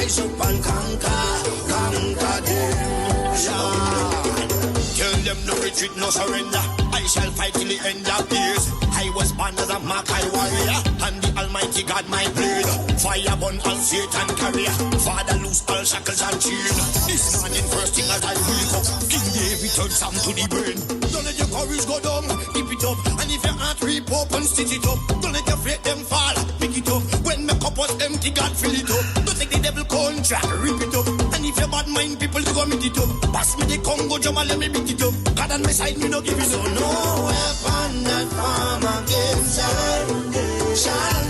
rise up and conquer them. Tell them no retreat, no surrender. I shall fight till the end of days. I was born as a Makai warrior, and the Almighty God my blade. Fire burn all Satan carrier. Father loose all shackles and chain. This morning first thing as I wake up, King David turn Sam to the brain. Don't let your courage go down, keep it up. And if your heart rip up and stitch it up, don't let your faith them fall, pick it up. When my cup was empty, God fill it up. Don't take the devil contract, rip it up. And if your bad mind people to go meet it up, pass me the Congo drum and let me beat it up. God on my side, me no give it up. No weapon that form against us shall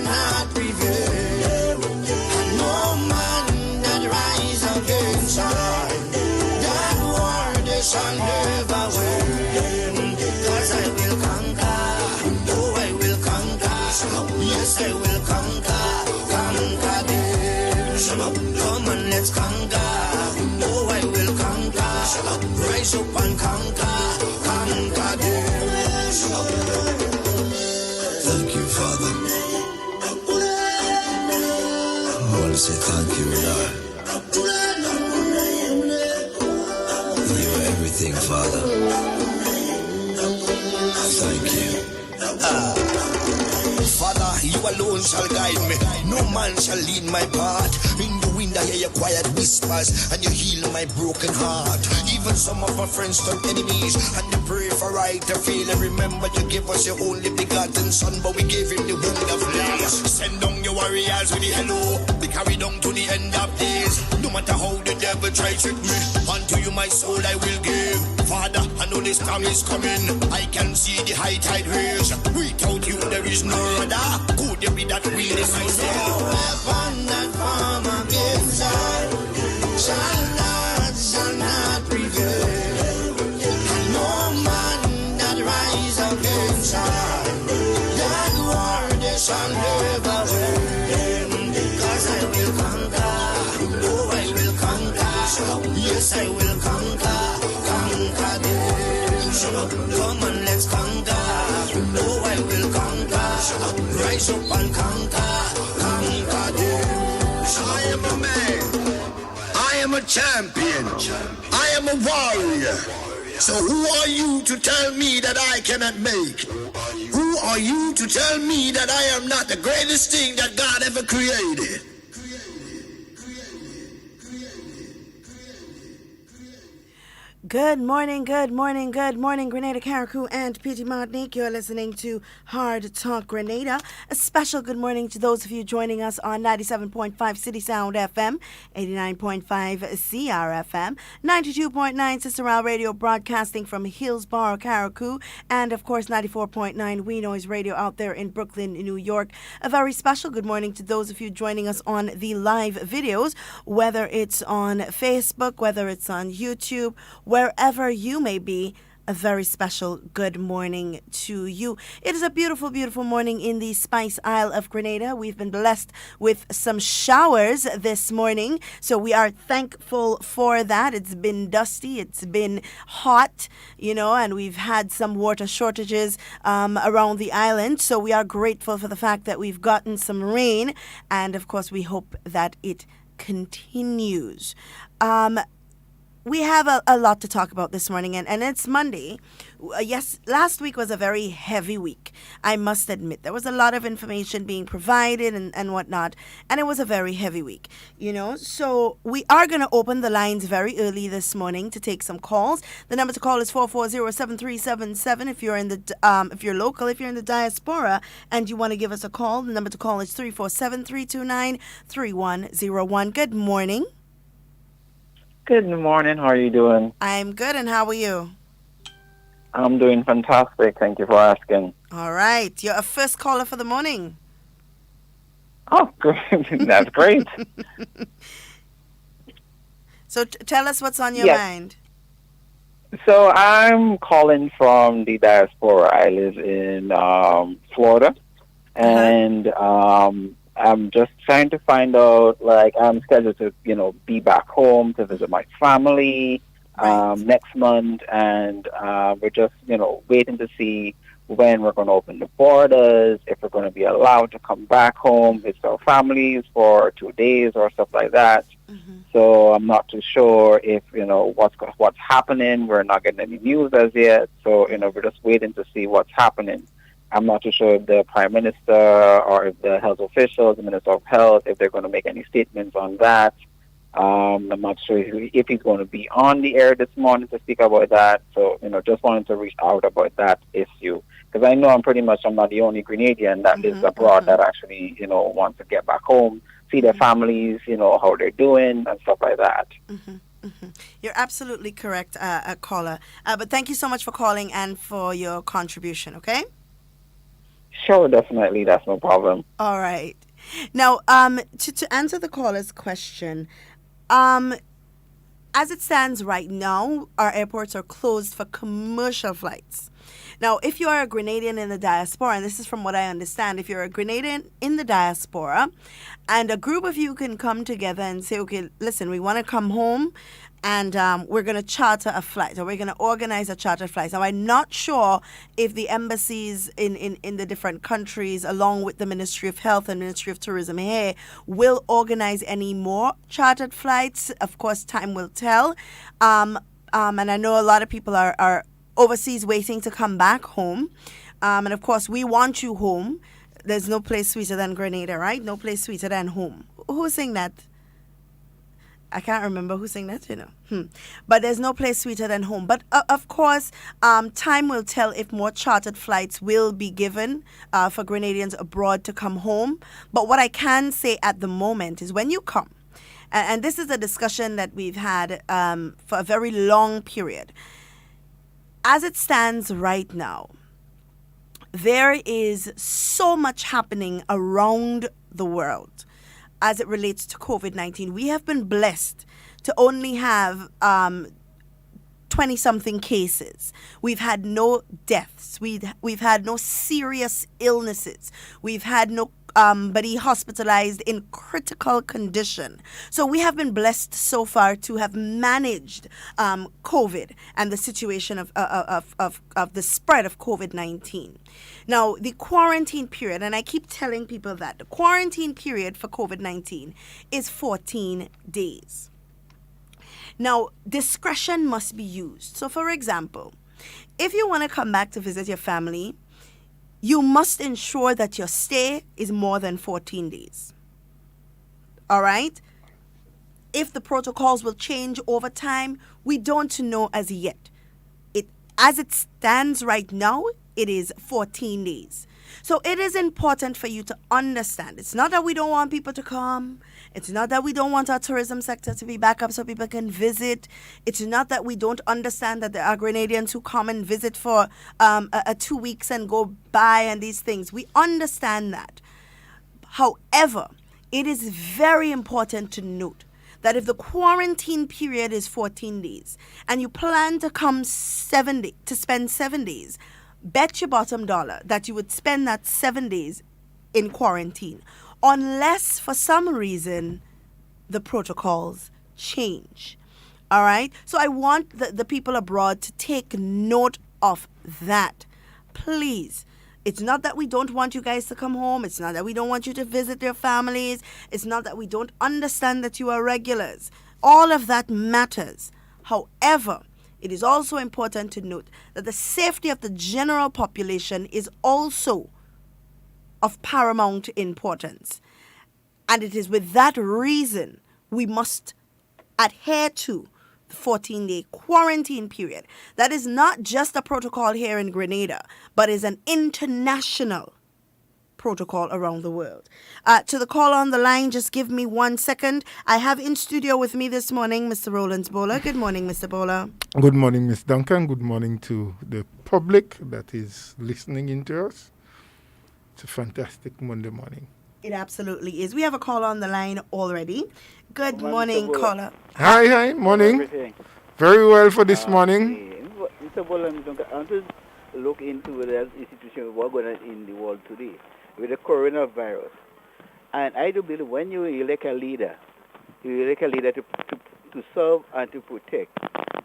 not prevail. And no man that rise against us, that war they shall never win. Cause I will conquer, oh I will conquer, yes I will conquer them. Come on, let's conquer, oh I will conquer, rise up and conquer them. Thank you, Father. I want to say thank you, Lord. You're everything, Father. Thank you. Father, you alone shall guide me. No man shall lead my path. In the wind I hear your quiet whispers, and you heal my broken heart. Even some of my friends turn enemies, and they pray for right to feel. And remember you gave us your only begotten son, but we gave him the wound of life. Send down your warriors with the hello, be carried on to the end of days. No matter how the devil try trick me, unto you my soul I will give. Father, I know this storm is coming, I can see the high tide raise. Without you there is no other. Could there be that really nice? No weapon that form against us shall not prevail. No man that rise against us, that war they shall never win. Cause I will conquer, oh I will conquer, yes I will conquer them. Come on, let's conquer, oh I will conquer, rise up and conquer them. I am a man, I am a champion, I am a warrior. So who are you to tell me that I cannot make? Who are you to tell me that I am not the greatest thing that God ever created? Good morning, Grenada, Carriacou, and Petit Martinique. You're listening to Hard Talk Grenada. A special good morning to those of you joining us on 97.5 City Sound FM, 89.5 CRFM, 92.9 Sister Radio broadcasting from Hillsborough, Carriacou, and of course 94.9 We Noise Radio out there in Brooklyn, New York. A very special good morning to those of you joining us on the live videos, whether it's on Facebook, whether it's on YouTube, wherever you may be. A very special good morning to you. It is a beautiful, beautiful morning in the Spice Isle of Grenada. We've been blessed with some showers this morning, so we are thankful for that. It's been dusty, it's been hot, and we've had some water shortages around the island, so we are grateful for the fact that we've gotten some rain, and of course we hope that it continues. We have a lot to talk about this morning, and it's Monday. Yes, last week was a very heavy week. I must admit, there was a lot of information being provided and whatnot, and it was a very heavy week, So we are going to open the lines very early this morning to take some calls. The number to call is 440-7377 if you're if you're local, if you're in the diaspora, and you want to give us a call. The number to call is 347-329-3101. Good morning. Good morning. How are you doing? I'm good, and how are you? I'm doing fantastic. Thank you for asking. All right. You're a first caller for the morning. Oh, great. That's great. So tell us what's on your mind. So I'm calling from the diaspora. I live in Florida, and I'm just trying to find out, I'm scheduled to, be back home to visit my family next month, and we're just, waiting to see when we're going to open the borders, if we're going to be allowed to come back home, visit our families for 2 days or stuff like that. So I'm not too sure if, what's happening. We're not getting any news as yet. So, we're just waiting to see what's happening. I'm not too sure if the Prime Minister or if the health officials, the Minister of Health, if they're going to make any statements on that. I'm not sure if he's going to be on the air this morning to speak about that. So, just wanted to reach out about that issue. Because I know I'm not the only Grenadian that lives abroad that actually, wants to get back home, see their families, how they're doing and stuff like that. You're absolutely correct, caller. But thank you so much for calling and for your contribution, okay? Sure, definitely. That's no problem. All right. Now, to answer the caller's question, as it stands right now, our airports are closed for commercial flights. Now, if you are a Grenadian in the diaspora, and this is from what I understand, if you're a Grenadian in the diaspora and a group of you can come together and say, okay, listen, we want to come home and we're going to charter a flight or we're going to organize a charter flight. Now, I'm not sure if the embassies in the different countries, along with the Ministry of Health and Ministry of Tourism here, will organize any more chartered flights. Of course, time will tell. And I know a lot of people are overseas waiting to come back home. And of course, we want you home. There's no place sweeter than Grenada, right? No place sweeter than home. Who sang that? I can't remember who sang that, But there's no place sweeter than home. But of course, time will tell if more chartered flights will be given for Grenadians abroad to come home. But what I can say at the moment is when you come, and this is a discussion that we've had for a very long period. As it stands right now, there is so much happening around the world as it relates to COVID-19. We have been blessed to only have 20-something cases. We've had no deaths. We've had no serious illnesses. We've had nobody hospitalized in critical condition. So we have been blessed so far to have managed COVID and the situation of the spread of COVID-19. Now, the quarantine period, and I keep telling people that the quarantine period for COVID-19 is 14 days. Now, discretion must be used. So, for example, if you want to come back to visit your family, you must ensure that your stay is more than 14 days. All right? If the protocols will change over time, we don't know as yet. As it stands right now, it is 14 days. So it is important for you to understand. It's not that we don't want people to come. It's not that we don't want our tourism sector to be back up so people can visit. It's not that we don't understand that there are Grenadians who come and visit for 2 weeks and go by and these things. We understand that. However, it is very important to note that if the quarantine period is 14 days and you plan to come to spend 7 days, bet your bottom dollar that you would spend that 7 days in quarantine, unless for some reason the protocols change. All right? So I want the people abroad to take note of that. Please. It's not that we don't want you guys to come home. It's not that we don't want you to visit your families. It's not that we don't understand that you are regulars. All of that matters. However, it is also important to note that the safety of the general population is also of paramount importance. And it is with that reason we must adhere to the 14-day quarantine period. That is not just a protocol here in Grenada, but is an international protocol around the world. To the call on the line, just give me 1 second. I have in studio with me this morning Mr. Roland Bowler. Good morning, Mr. Bowler. Good morning, Miss Duncan. Good morning to the public that is listening in to us. It's a fantastic Monday morning. It absolutely is. We have a call on the line already. Good morning, caller. Hi, morning. Everything. Very well for this morning. Mr. Boland, I want to look into the situation what's going on in the world today with the coronavirus. And I do believe when you elect a leader, to serve and to protect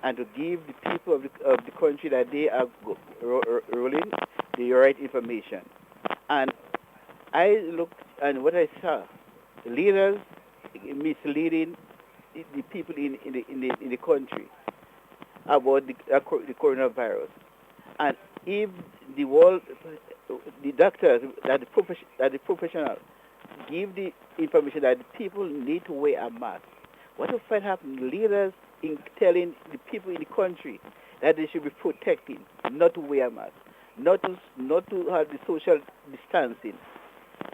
and to give the people of the country that they are ruling the right information. And I looked, and what I saw, leaders misleading the people in the country about the coronavirus. And if the world, the doctors, that the professionals give the information that the people need to wear a mask, what if that happen? Leaders in telling the people in the country that they should be protecting, not to wear a mask, not to have the social distancing.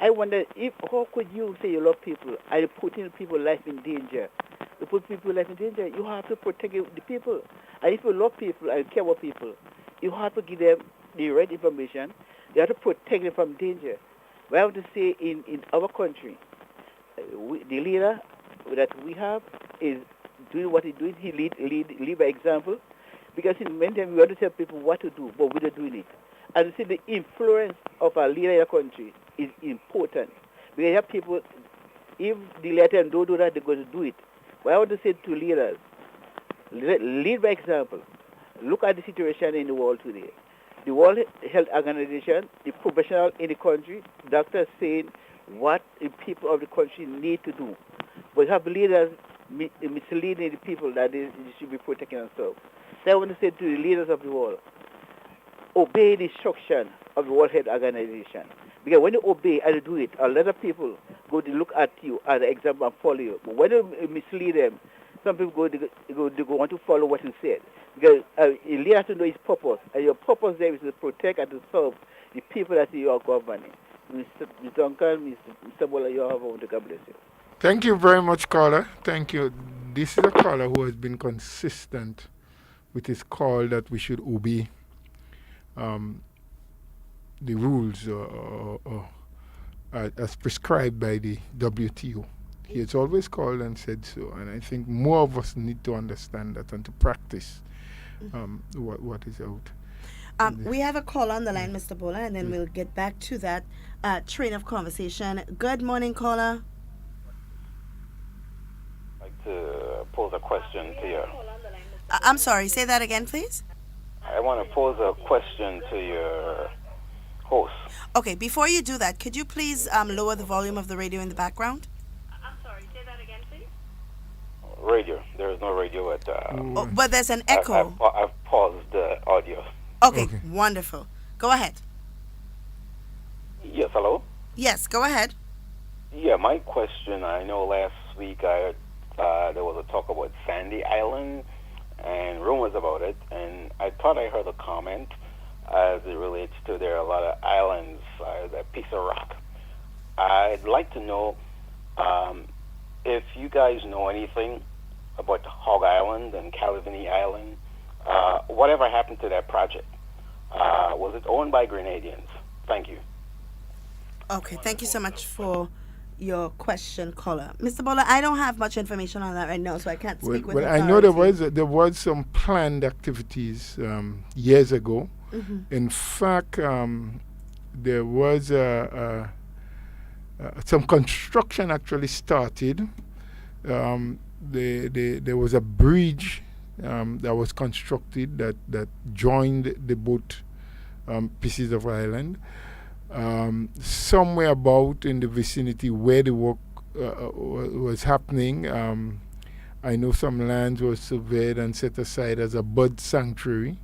I wonder how could you say you love people and you putting people's life in danger? You put people's life in danger. You have to protect the people. And if you love people and care about people, you have to give them the right information. You have to protect them from danger. We have to say in our country, the leader that we have is doing what he's doing. He lead by example. Because in many times we want to tell people what to do, but we're not doing it. And you see, the influence of a leader in a country is important. Because you have people, if the leader don't do that, they're going to do it. But I want to say to leaders, lead by example. Look at the situation in the world today. The World Health Organization, the professional in the country, doctors saying what the people of the country need to do. But you have leaders misleading the people that they should be protecting themselves. So I want to say to the leaders of the world, obey the instruction of the World Health Organization. Because when you obey and you do it, a lot of people go to look at you as an example and follow you. But when you mislead them, some people go want to follow what you said. Because a leader has to know his purpose. And your purpose there is to protect and to serve the people that you are governing. Mr. Duncan, Mr. Bola, you have a God bless you. Thank you very much, caller. Thank you. This is a caller who has been consistent with his call that we should obey the rules as prescribed by the WTO. He has always called and said so, and I think more of us need to understand that and to practice what is out. We have a call on the line, Mr. Bola, and then we'll get back to that train of conversation. Good morning, caller. I'd like to pose a question to you. I'm sorry, say that again, please. I want to pose a question to your host. Okay, before you do that, could you please lower the volume of the radio in the background? I'm sorry, say that again, please. Radio. There is no radio at... but there's an echo. I've paused the audio. Okay, wonderful. Go ahead. Yes, hello? Yes, go ahead. Yeah, my question, I know last week there was a talk about Sandy Island and rumors about it, and I thought I heard a comment as it relates to there are a lot of islands, that piece of rock. I'd like to know if you guys know anything about Hog Island and Calavini Island. Whatever happened to that project? Was it owned by Grenadians? Thank you. Okay, thank you so much for your question, caller. Mr. Bola, I don't have much information on that right now, so I can't speak with Well, authority. I know there was some planned activities years ago. Mm-hmm. In fact, there was some construction actually started. There was a bridge that was constructed that joined the both pieces of island. Somewhere about in the vicinity where the work was happening, I know some lands were surveyed and set aside as a bird sanctuary.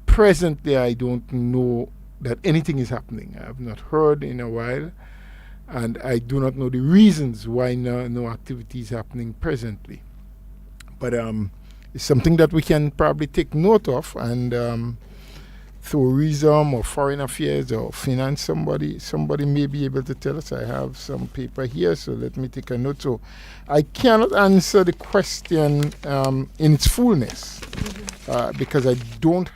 Presently, I don't know that anything is happening. I have not heard in a while, and I do not know the reasons why no activity is happening presently. But it's something that we can probably take note of, and tourism or foreign affairs or finance, somebody may be able to tell us. I have some paper here, so let me take a note. So I cannot answer the question in its fullness because I don't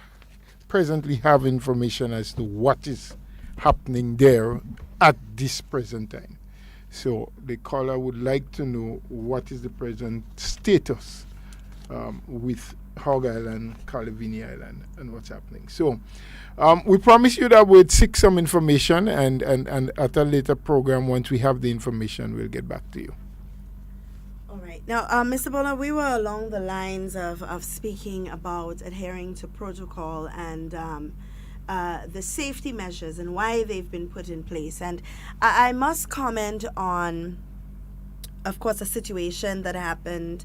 presently have information as to what is happening there at this present time. So the caller would like to know what is the present status with Hog Island, Calavini Island, and what's happening. So we promise you that we'll seek some information, and at a later program, once we have the information, we'll get back to you. All right. Now, Mr. Bola, we were along the lines of speaking about adhering to protocol and the safety measures and why they've been put in place. And I must comment on, of course, a situation that happened.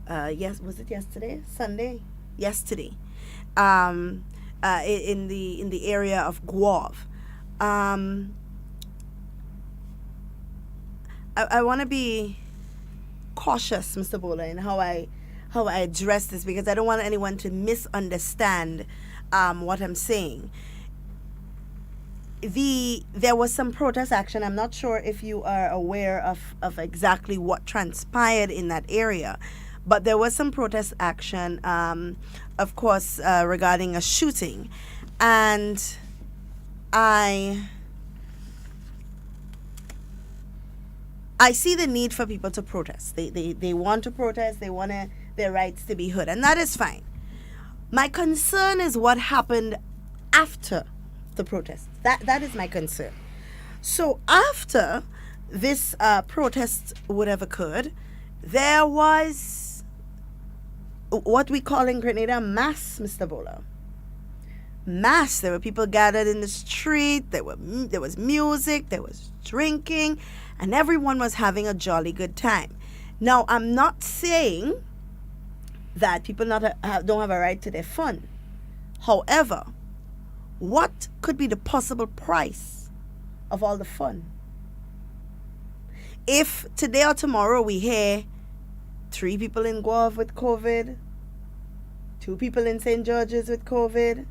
Was it yesterday? Sunday? Yesterday. In the area of Guav. I want to be cautious, Mr. Bola, in how I address this, because I don't want anyone to misunderstand what I'm saying. There was some protest action. I'm not sure if you are aware of exactly what transpired in that area, but there was some protest action, of course, regarding a shooting. And I see the need for people to protest. They want to protest. They want their rights to be heard, and that is fine. My concern is what happened after the protest. That is my concern. So after this protest would have occurred, there was what we call in Grenada mass, Mr. Bola. Mass. There were people gathered in the street. There was music. There was drinking, and everyone was having a jolly good time. Now, I'm not saying that people don't have a right to their fun. However, what could be the possible price of all the fun? If today or tomorrow we hear 3 people in Guav with COVID, 2 people in St. George's with COVID,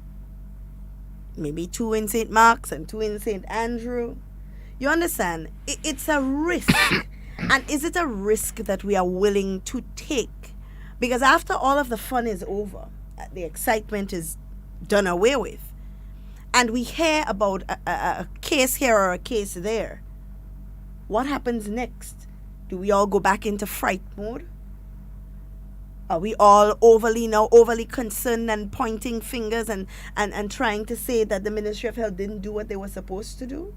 maybe 2 in St. Mark's and 2 in St. Andrew, you understand? It's a risk. And is it a risk that we are willing to take? Because after all of the fun is over, the excitement is done away with, and we hear about a case here or a case there, what happens next? Do we all go back into fright mode? Are we all overly concerned and pointing fingers and trying to say that the Ministry of Health didn't do what they were supposed to do?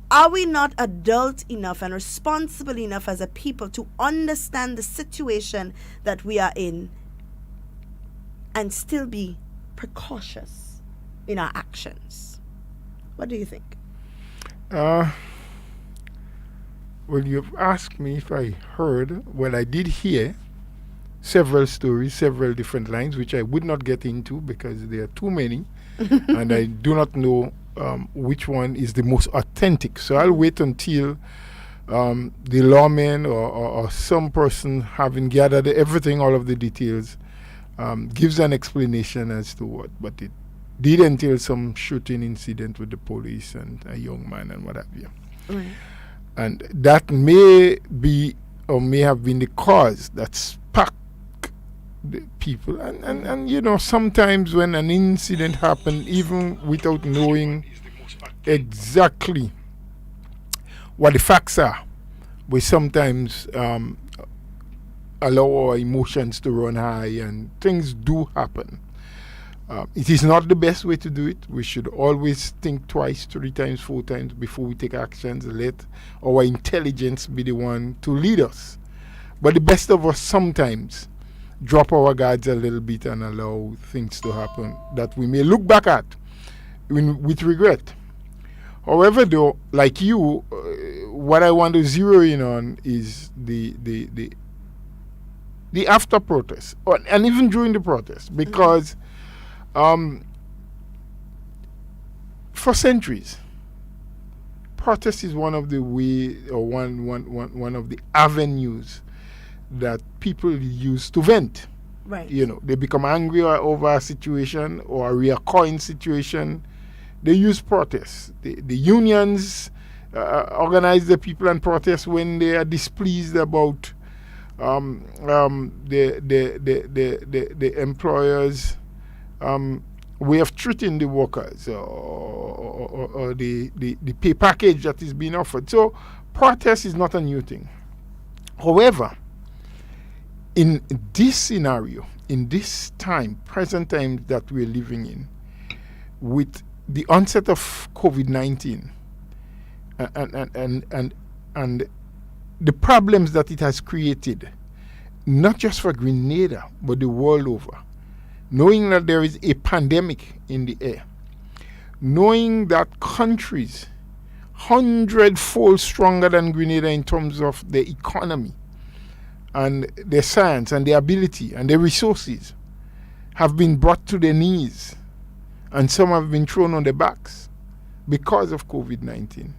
Are we not adult enough and responsible enough as a people to understand the situation that we are in and still be precautious in our actions? What do you think? Well, you've asked me if I heard. Well, I did hear several stories, several different lines, which I would not get into because there are too many, and I do not know which one is the most authentic. So I'll wait until the lawman or some person having gathered everything, all of the details, gives an explanation as to what. But it did entail some shooting incident with the police and a young man and what have you. Right. And that may be or may have been the cause that sparked the people. And you know, sometimes when an incident happened, even without knowing exactly what the facts are, we sometimes allow our emotions to run high, and things do happen. It is not the best way to do it. We should always think twice, 3 times, 4 times before we take actions. Let our intelligence be the one to lead us. But the best of us sometimes drop our guards a little bit and allow things to happen that we may look back at with regret. However, though, like you, what I want to zero in on is the after protest, and even during the protest, because for centuries, protest is one of the one of the avenues that people use to vent. Right. You know, they become angry over a situation or a recurring situation. They use protests. The unions organize the people and protest when they are displeased about the employers' way of treating the workers or the pay package that is being offered. So protest is not a new thing. However, in this scenario, in this time, present time that we're living in, with the onset of COVID-19 and the problems that it has created, not just for Grenada, but the world over, knowing that there is a pandemic in the air, knowing that countries 100-fold stronger than Grenada in terms of their economy and their science and their ability and their resources have been brought to their knees, and some have been thrown on their backs because of COVID-19.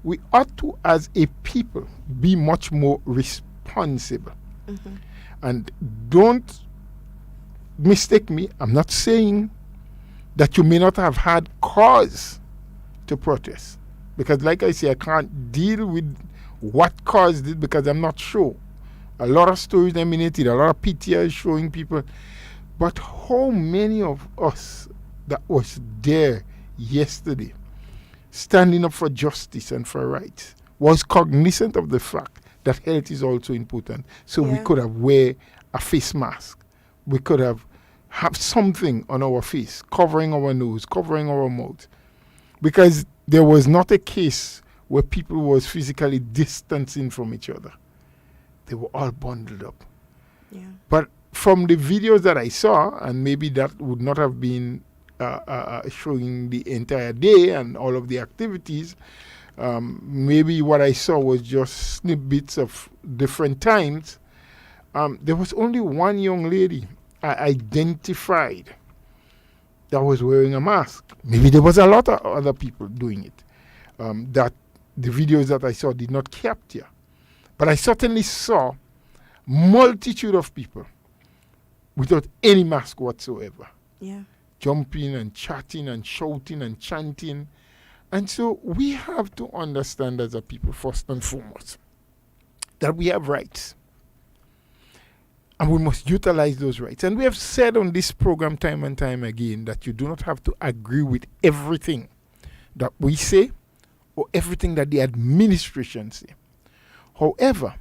We ought to, as a people, be much more responsible. Mm-hmm. And don't mistake me, I'm not saying that you may not have had cause to protest. Because like I say, I can't deal with what caused it because I'm not sure. A lot of stories emanated, a lot of PTI showing people. But how many of us that was there yesterday, standing up for justice and for rights, was cognizant of the fact that health is also important? So we could have wear a face mask. We could have something on our face, covering our nose, covering our mouth. Because there was not a case where people was physically distancing from each other. They were all bundled up. Yeah. But from the videos that I saw, and maybe that would not have been showing the entire day and all of the activities, maybe what I saw was just snippets of different times. There was only one young lady I identified that was wearing a mask. Maybe there was a lot of other people doing it that the videos that I saw did not capture. But I certainly saw multitude of people without any mask whatsoever. Yeah. Jumping and chatting and shouting and chanting. And so we have to understand as a people, first and foremost, that we have rights. And we must utilize those rights. And we have said on this program time and time again that you do not have to agree with everything that we say or everything that the administration say. However,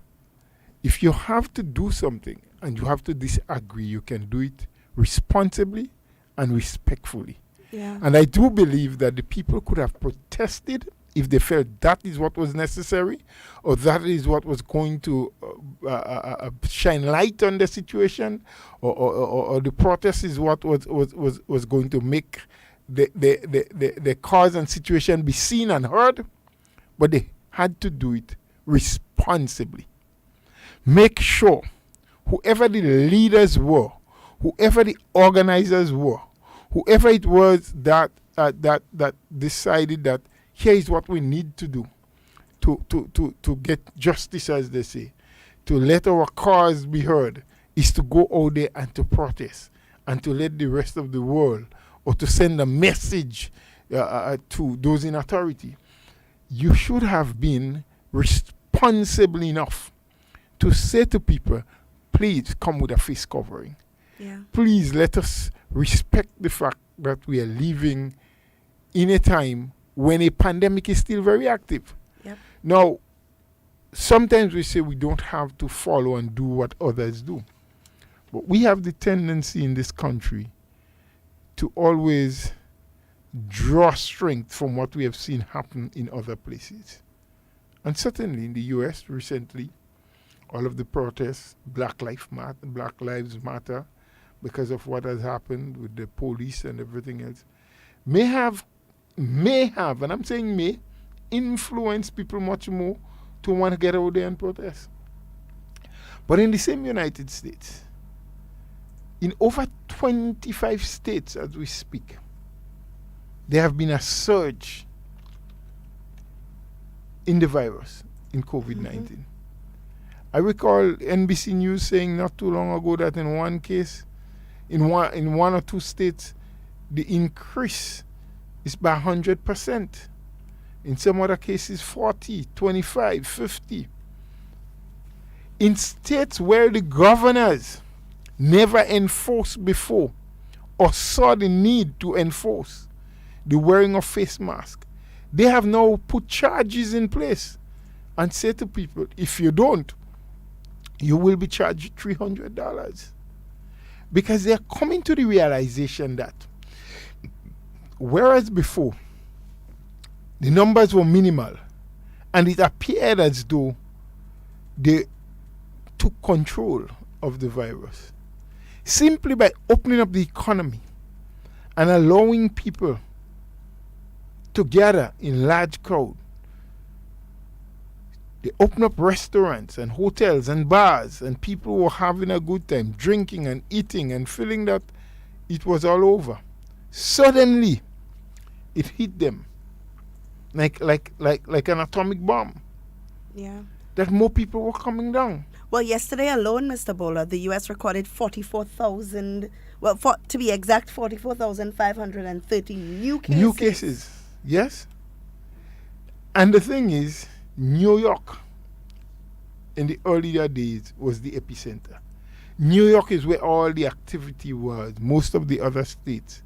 if you have to do something and you have to disagree, you can do it responsibly and respectfully. Yeah. And I do believe that the people could have protested if they felt that is what was necessary, or that is what was going to shine light on the situation, or the protest is what was going to make the cause and situation be seen and heard. But they had to do it responsibly. Make sure whoever the leaders were, whoever the organizers were, whoever it was that decided that here is what we need to do to get justice, as they say, to let our cause be heard, is to go out there and to protest and to let the rest of the world, or to send a message to those in authority. You should have been responsible enough to say to people, please come with a face covering. Yeah. Please let us respect the fact that we are living in a time when a pandemic is still very active. Yep. Now, sometimes we say we don't have to follow and do what others do. But we have the tendency in this country to always draw strength from what we have seen happen in other places. And certainly in the US recently, all of the protests, Black Lives Matter, because of what has happened with the police and everything else, may have, and I'm saying may, influence people much more to want to get out there and protest. But in the same United States, in over 25 states as we speak, there have been a surge in the virus, in COVID-19. Mm-hmm. I recall NBC News saying not too long ago that in one case, in one or two states, the increase is by 100%. In some other cases, 40, 25, 50. In states where the governors never enforced before or saw the need to enforce the wearing of face masks, they have now put charges in place and say to people, if you don't, you will be charged $300. Because they're coming to the realization that whereas before the numbers were minimal and it appeared as though they took control of the virus, Simply by opening up the economy and allowing people to gather in large crowd. They open up restaurants and hotels and bars, and people were having a good time, drinking and eating and feeling that it was all over. Suddenly, it hit them like an atomic bomb. Yeah. That more people were coming down. Well, yesterday alone, Mr. Bowler, the U.S. recorded 44,000, to be exact, 44,530 new cases. New cases, yes. And the thing is, New York, in the earlier days, was the epicenter. New York is where all the activity was. Most of the other states,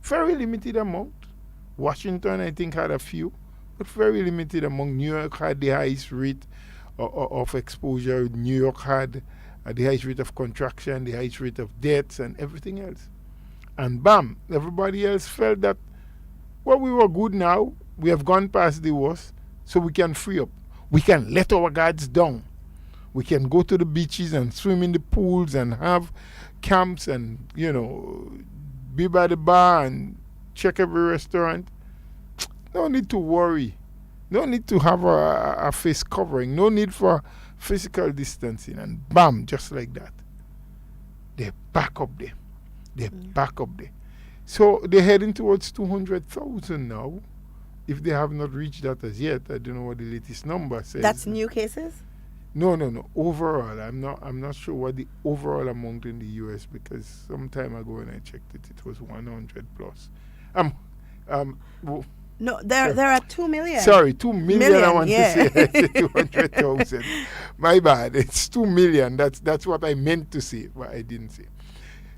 very limited amount. Washington, I think, had a few, but very limited amount. New York had the highest rate of exposure. New York had the highest rate of contraction, the highest rate of deaths, and everything else. And bam, everybody else felt that, well, we were good now. We have gone past the worst, so we can free up. We can let our guards down. We can go to the beaches and swim in the pools and have camps and, be by the bar and check every restaurant. No need to worry. No need to have a face covering. No need for physical distancing. And bam, just like that. They're back up there. Back up there. So they're heading towards 200,000 now. If they have not reached that as yet, I don't know what the latest number says. That's new cases? No. Overall, I'm not sure what the overall amount in the US, because some time ago when I checked it was 100 plus. No, they're at 2 million. Sorry, 2 million. I want to say 200,000. My bad. It's 2 million. That's what I meant to say, but I didn't say.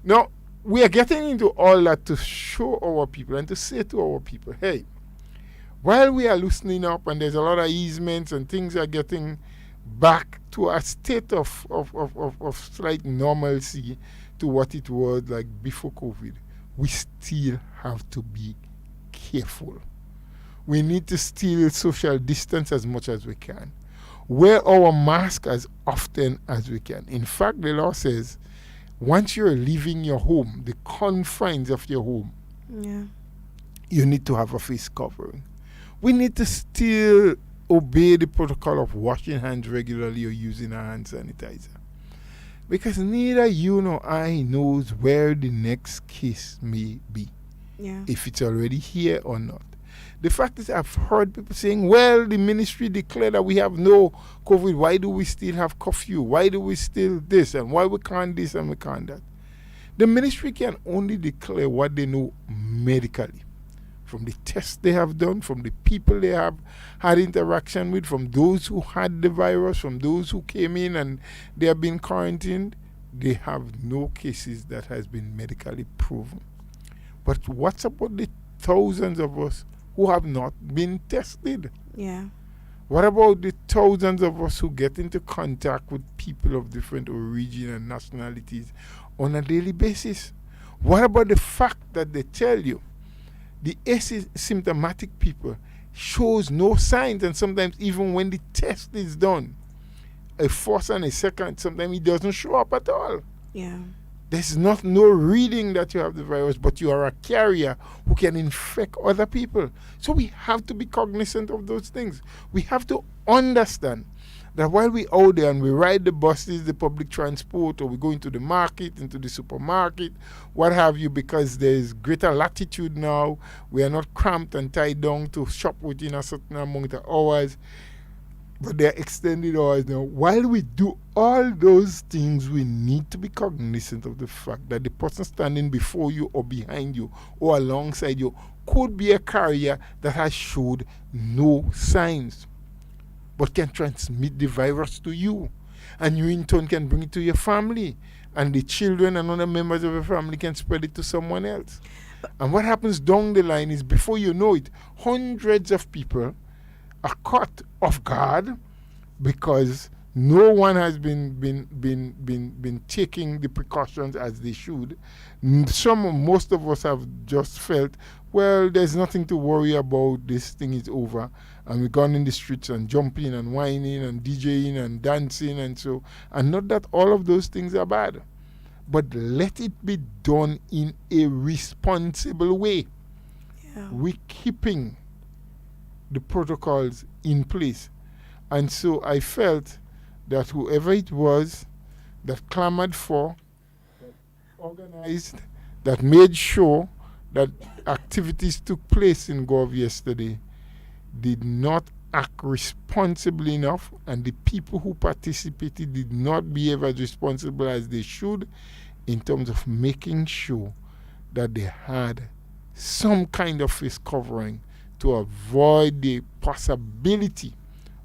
Now, we are getting into all that to show our people and to say to our people, hey, while we are loosening up and there's a lot of easements and things are getting back to a state of slight normalcy to what it was like before COVID, we still have to be careful. We need to still social distance as much as we can. Wear our mask as often as we can. In fact, the law says once you're leaving your home, the confines of your home, you need to have a face covering. We need to still obey the protocol of washing hands regularly or using a hand sanitizer. Because neither you nor I knows where the next case may be. If it's already here or not. The fact is, I've heard people saying, well, the ministry declared that we have no COVID. Why do we still have curfew? Why do we still this? And why we can't this and we can't that? The ministry can only declare what they know medically. From the tests they have done, from the people they have had interaction with, from those who had the virus, from those who came in and they have been quarantined, they have no cases that has been medically proven. But what's about the thousands of us who have not been tested? What about the thousands of us who get into contact with people of different origin and nationalities on a daily basis? What about the fact that they tell you the asymptomatic people shows no signs, and sometimes even when the test is done, a first and a second, sometimes it doesn't show up at all. There's no reading that you have the virus, but you are a carrier who can infect other people. So we have to be cognizant of those things. We have to understand that while we out there and we ride the buses, the public transport, or we go into the market, into the supermarket, what have you, because there's greater latitude now, we are not cramped and tied down to shop within a certain amount of hours, but they're extended hours now. While we do all those things, we need to be cognizant of the fact that the person standing before you or behind you or alongside you could be a carrier that has showed no signs, but can transmit the virus to you. And you in turn can bring it to your family. And the children and other members of your family can spread it to someone else. And what happens down the line is, before you know it, hundreds of people are caught off guard because no one has been taking the precautions as they should. Most of us have just felt, well, there's nothing to worry about, this thing is over. And we've gone in the streets and jumping and whining and DJing and dancing and so. And not that all of those things are bad. but let it be done in a responsible way. Yeah. We're keeping the protocols in place. And so I felt that whoever it was that clamored for, that organized, that made sure that activities took place in Gov yesterday did not act responsibly enough, and the people who participated did not behave as responsible as they should in terms of making sure that they had some kind of face covering to avoid the possibility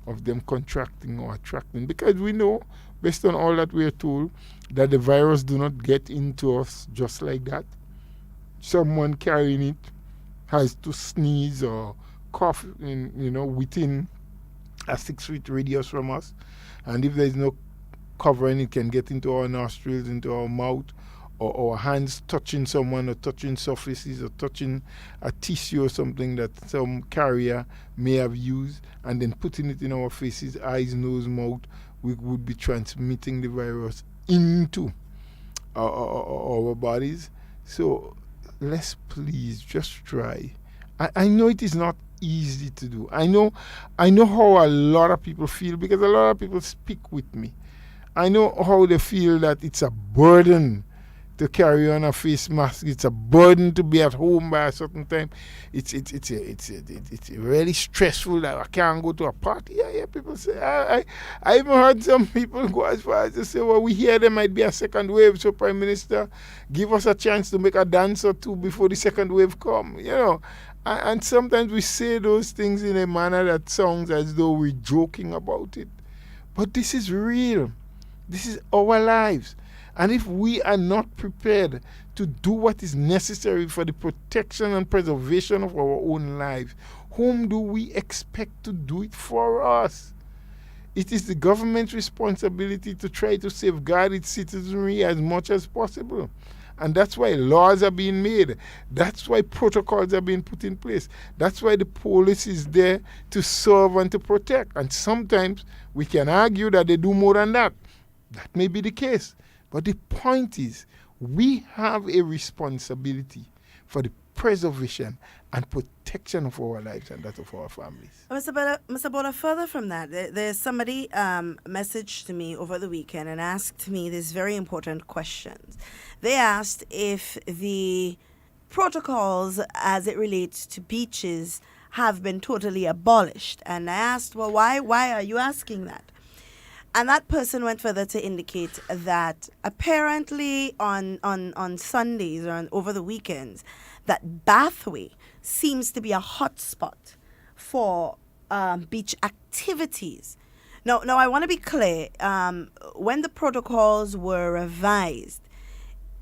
of them contracting or attracting. Because we know, based on all that we are told, that the virus do not get into us just like that. Someone carrying it has to sneeze or cough within a 6 feet radius from us, and if there is no covering, it can get into our nostrils, into our mouth, or our hands touching someone, or touching surfaces, or touching a tissue or something that some carrier may have used, and then putting it in our faces, eyes, nose, mouth. We would be transmitting the virus into our bodies. So let's please just try. I know it is not easy to do. I know how a lot of people feel, because a lot of people speak with me. I know how they feel that it's a burden to carry on a face mask. It's a burden to be at home by a certain time. It's really stressful that I can't go to a party. Yeah, people say. I even heard some people go as far as to say, well, we hear there might be a second wave, so Prime Minister, give us a chance to make a dance or two before the second wave come. And sometimes we say those things in a manner that sounds as though we're joking about it. But this is real. This is our lives. And if we are not prepared to do what is necessary for the protection and preservation of our own lives, whom do we expect to do it for us? It is the government's responsibility to try to safeguard its citizenry as much as possible. And that's why laws are being made. That's why protocols are being put in place. That's why the police is there to serve and to protect. And sometimes we can argue that they do more than that. That may be the case. But the point is, we have a responsibility for the preservation and protection of our lives and that of our families. Mr. Bola, further from that, there's somebody messaged to me over the weekend and asked me these very important questions. They asked if the protocols as it relates to beaches have been totally abolished. And I asked, well, why are you asking that? And that person went further to indicate that apparently on Sundays or over the weekends, that Bathway seems to be a hot spot for beach activities. Now I want to be clear. When the protocols were revised,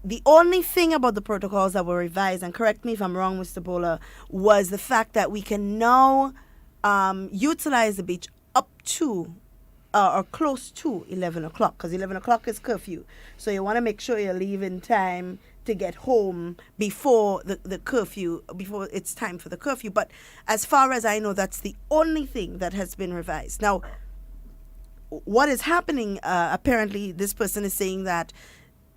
the only thing about the protocols that were revised, and correct me if I'm wrong, Mr. Bola, was the fact that we can now utilize the beach up to or close to 11 o'clock, because 11 o'clock is curfew. So you want to make sure you leave in time to get home before the curfew, before it's time for the curfew. But as far as I know, that's the only thing that has been revised. Now, what is happening, apparently this person is saying that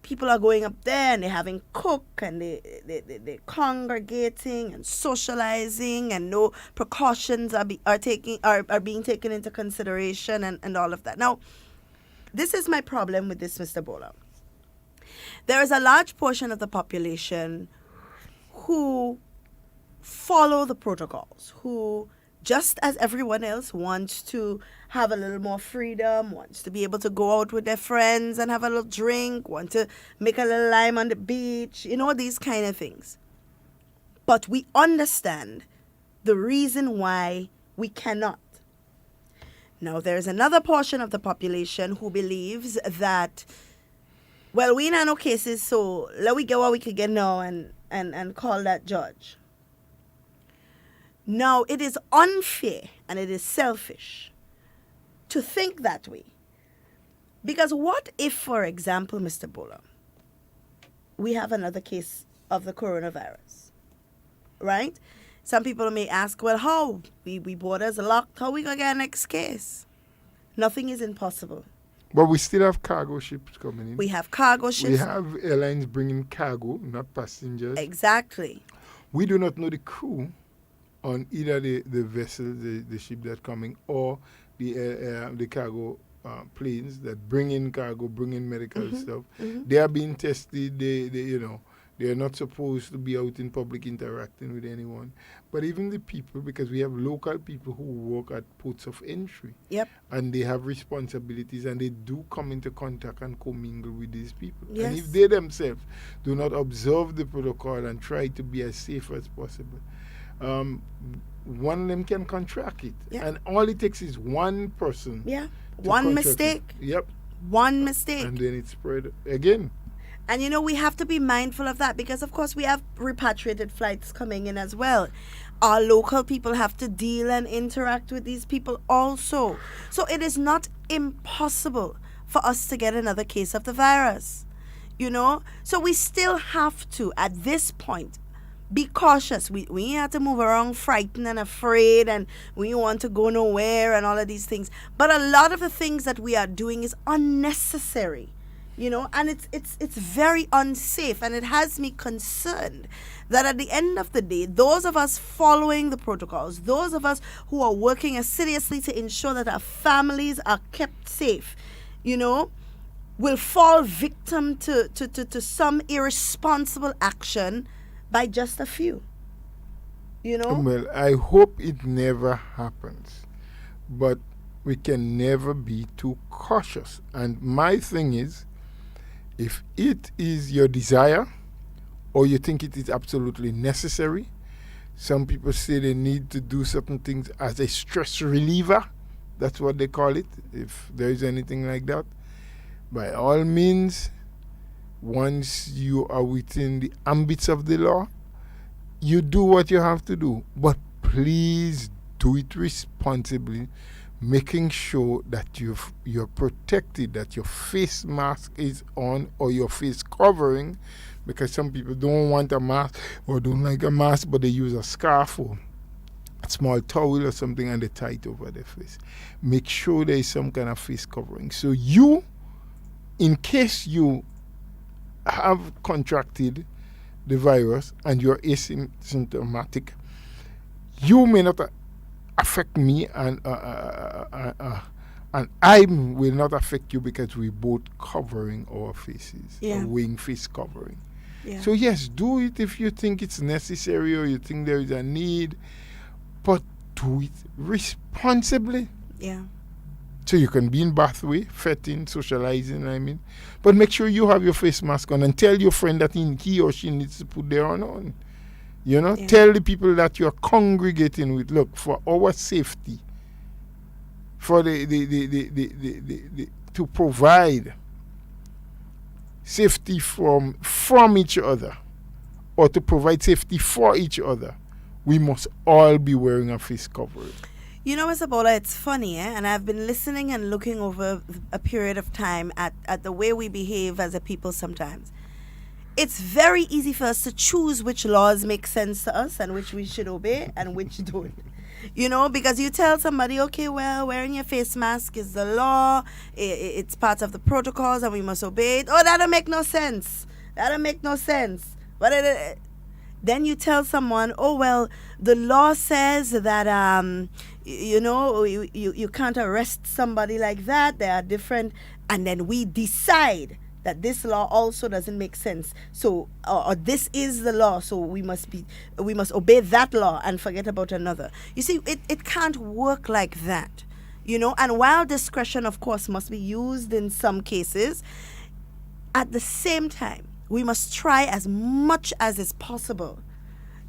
people are going up there and they're having cook and they're congregating and socializing, and no precautions are being taken into consideration and all of that. Now, this is my problem with this, Mr. Bola. There is a large portion of the population who follow the protocols, who, just as everyone else, wants to have a little more freedom, wants to be able to go out with their friends and have a little drink, want to make a little lime on the beach, these kind of things. But we understand the reason why we cannot. Now, there's another portion of the population who believes that, well, we ain't no cases, so let we get what we could get now and call that judge. Now, it is unfair and it is selfish to think that way. Because what if, for example, Mr. Bola, we have another case of the coronavirus, right? Some people may ask, well, how? We borders locked, how we going to get our next case? Nothing is impossible But we still have cargo ships coming in. We have cargo ships. We have airlines bringing cargo, not passengers. Exactly. We do not know the crew on either the vessel, the ship that's coming, or the cargo planes that bring in cargo, bring in medical stuff. They are being tested. They are not supposed to be out in public interacting with anyone. But even the people, because we have local people who work at ports of entry. Yep. And they have responsibilities, and they do come into contact and commingle with these people. Yes. And if they themselves do not observe the protocol and try to be as safe as possible, one of them can contract it. Yeah. And all it takes is one person. Yeah. to One contract mistake. it. Yep. One mistake. And then it spread again. And we have to be mindful of that because, of course, we have repatriated flights coming in as well. Our local people have to deal and interact with these people also. So it is not impossible for us to get another case of the virus. So we still have to, at this point, be cautious. We have to move around frightened and afraid, and we want to go nowhere and all of these things. But a lot of the things that we are doing is unnecessary. And it's very unsafe, and it has me concerned that at the end of the day, those of us following the protocols, those of us who are working assiduously to ensure that our families are kept safe, will fall victim to some irresponsible action by just a few. Well, I hope it never happens, but we can never be too cautious. And my thing is, if it is your desire or you think it is absolutely necessary, some people say they need to do certain things as a stress reliever. That's what they call it, if there is anything like that. By all means, once you are within the ambits of the law, you do what you have to do. But please do it responsibly, making sure that you're protected, that your face mask is on or your face covering, because some people don't want a mask or don't like a mask, but they use a scarf or a small towel or something and they tie it over their face. Make sure there is some kind of face covering. So you, in case you have contracted the virus and you're asymptomatic, you may not affect me, and I will not affect you because we both covering our faces, or wearing face covering. Yeah. So yes, do it if you think it's necessary or you think there is a need, but do it responsibly. Yeah. So you can be in bathway, fetting, socializing, but make sure you have your face mask on and tell your friend that he or she needs to put their own on. Tell the people that you're congregating with, look, for our safety, for the to provide safety from each other, or to provide safety for each other, we must all be wearing a face covering. Mr. Bola, it's funny, and I've been listening and looking over a period of time at the way we behave as a people sometimes. It's very easy for us to choose which laws make sense to us and which we should obey and which don't. Because you tell somebody, okay, well, wearing your face mask is the law, it's part of the protocols and we must obey it. Oh, that don't make no sense. But then you tell someone, oh, well, the law says that, you can't arrest somebody like that. They are different. And then we decide that this law also doesn't make sense. So, or this is the law, so we must obey that law and forget about another. You see, it can't work like that, And while discretion, of course, must be used in some cases, at the same time, we must try as much as is possible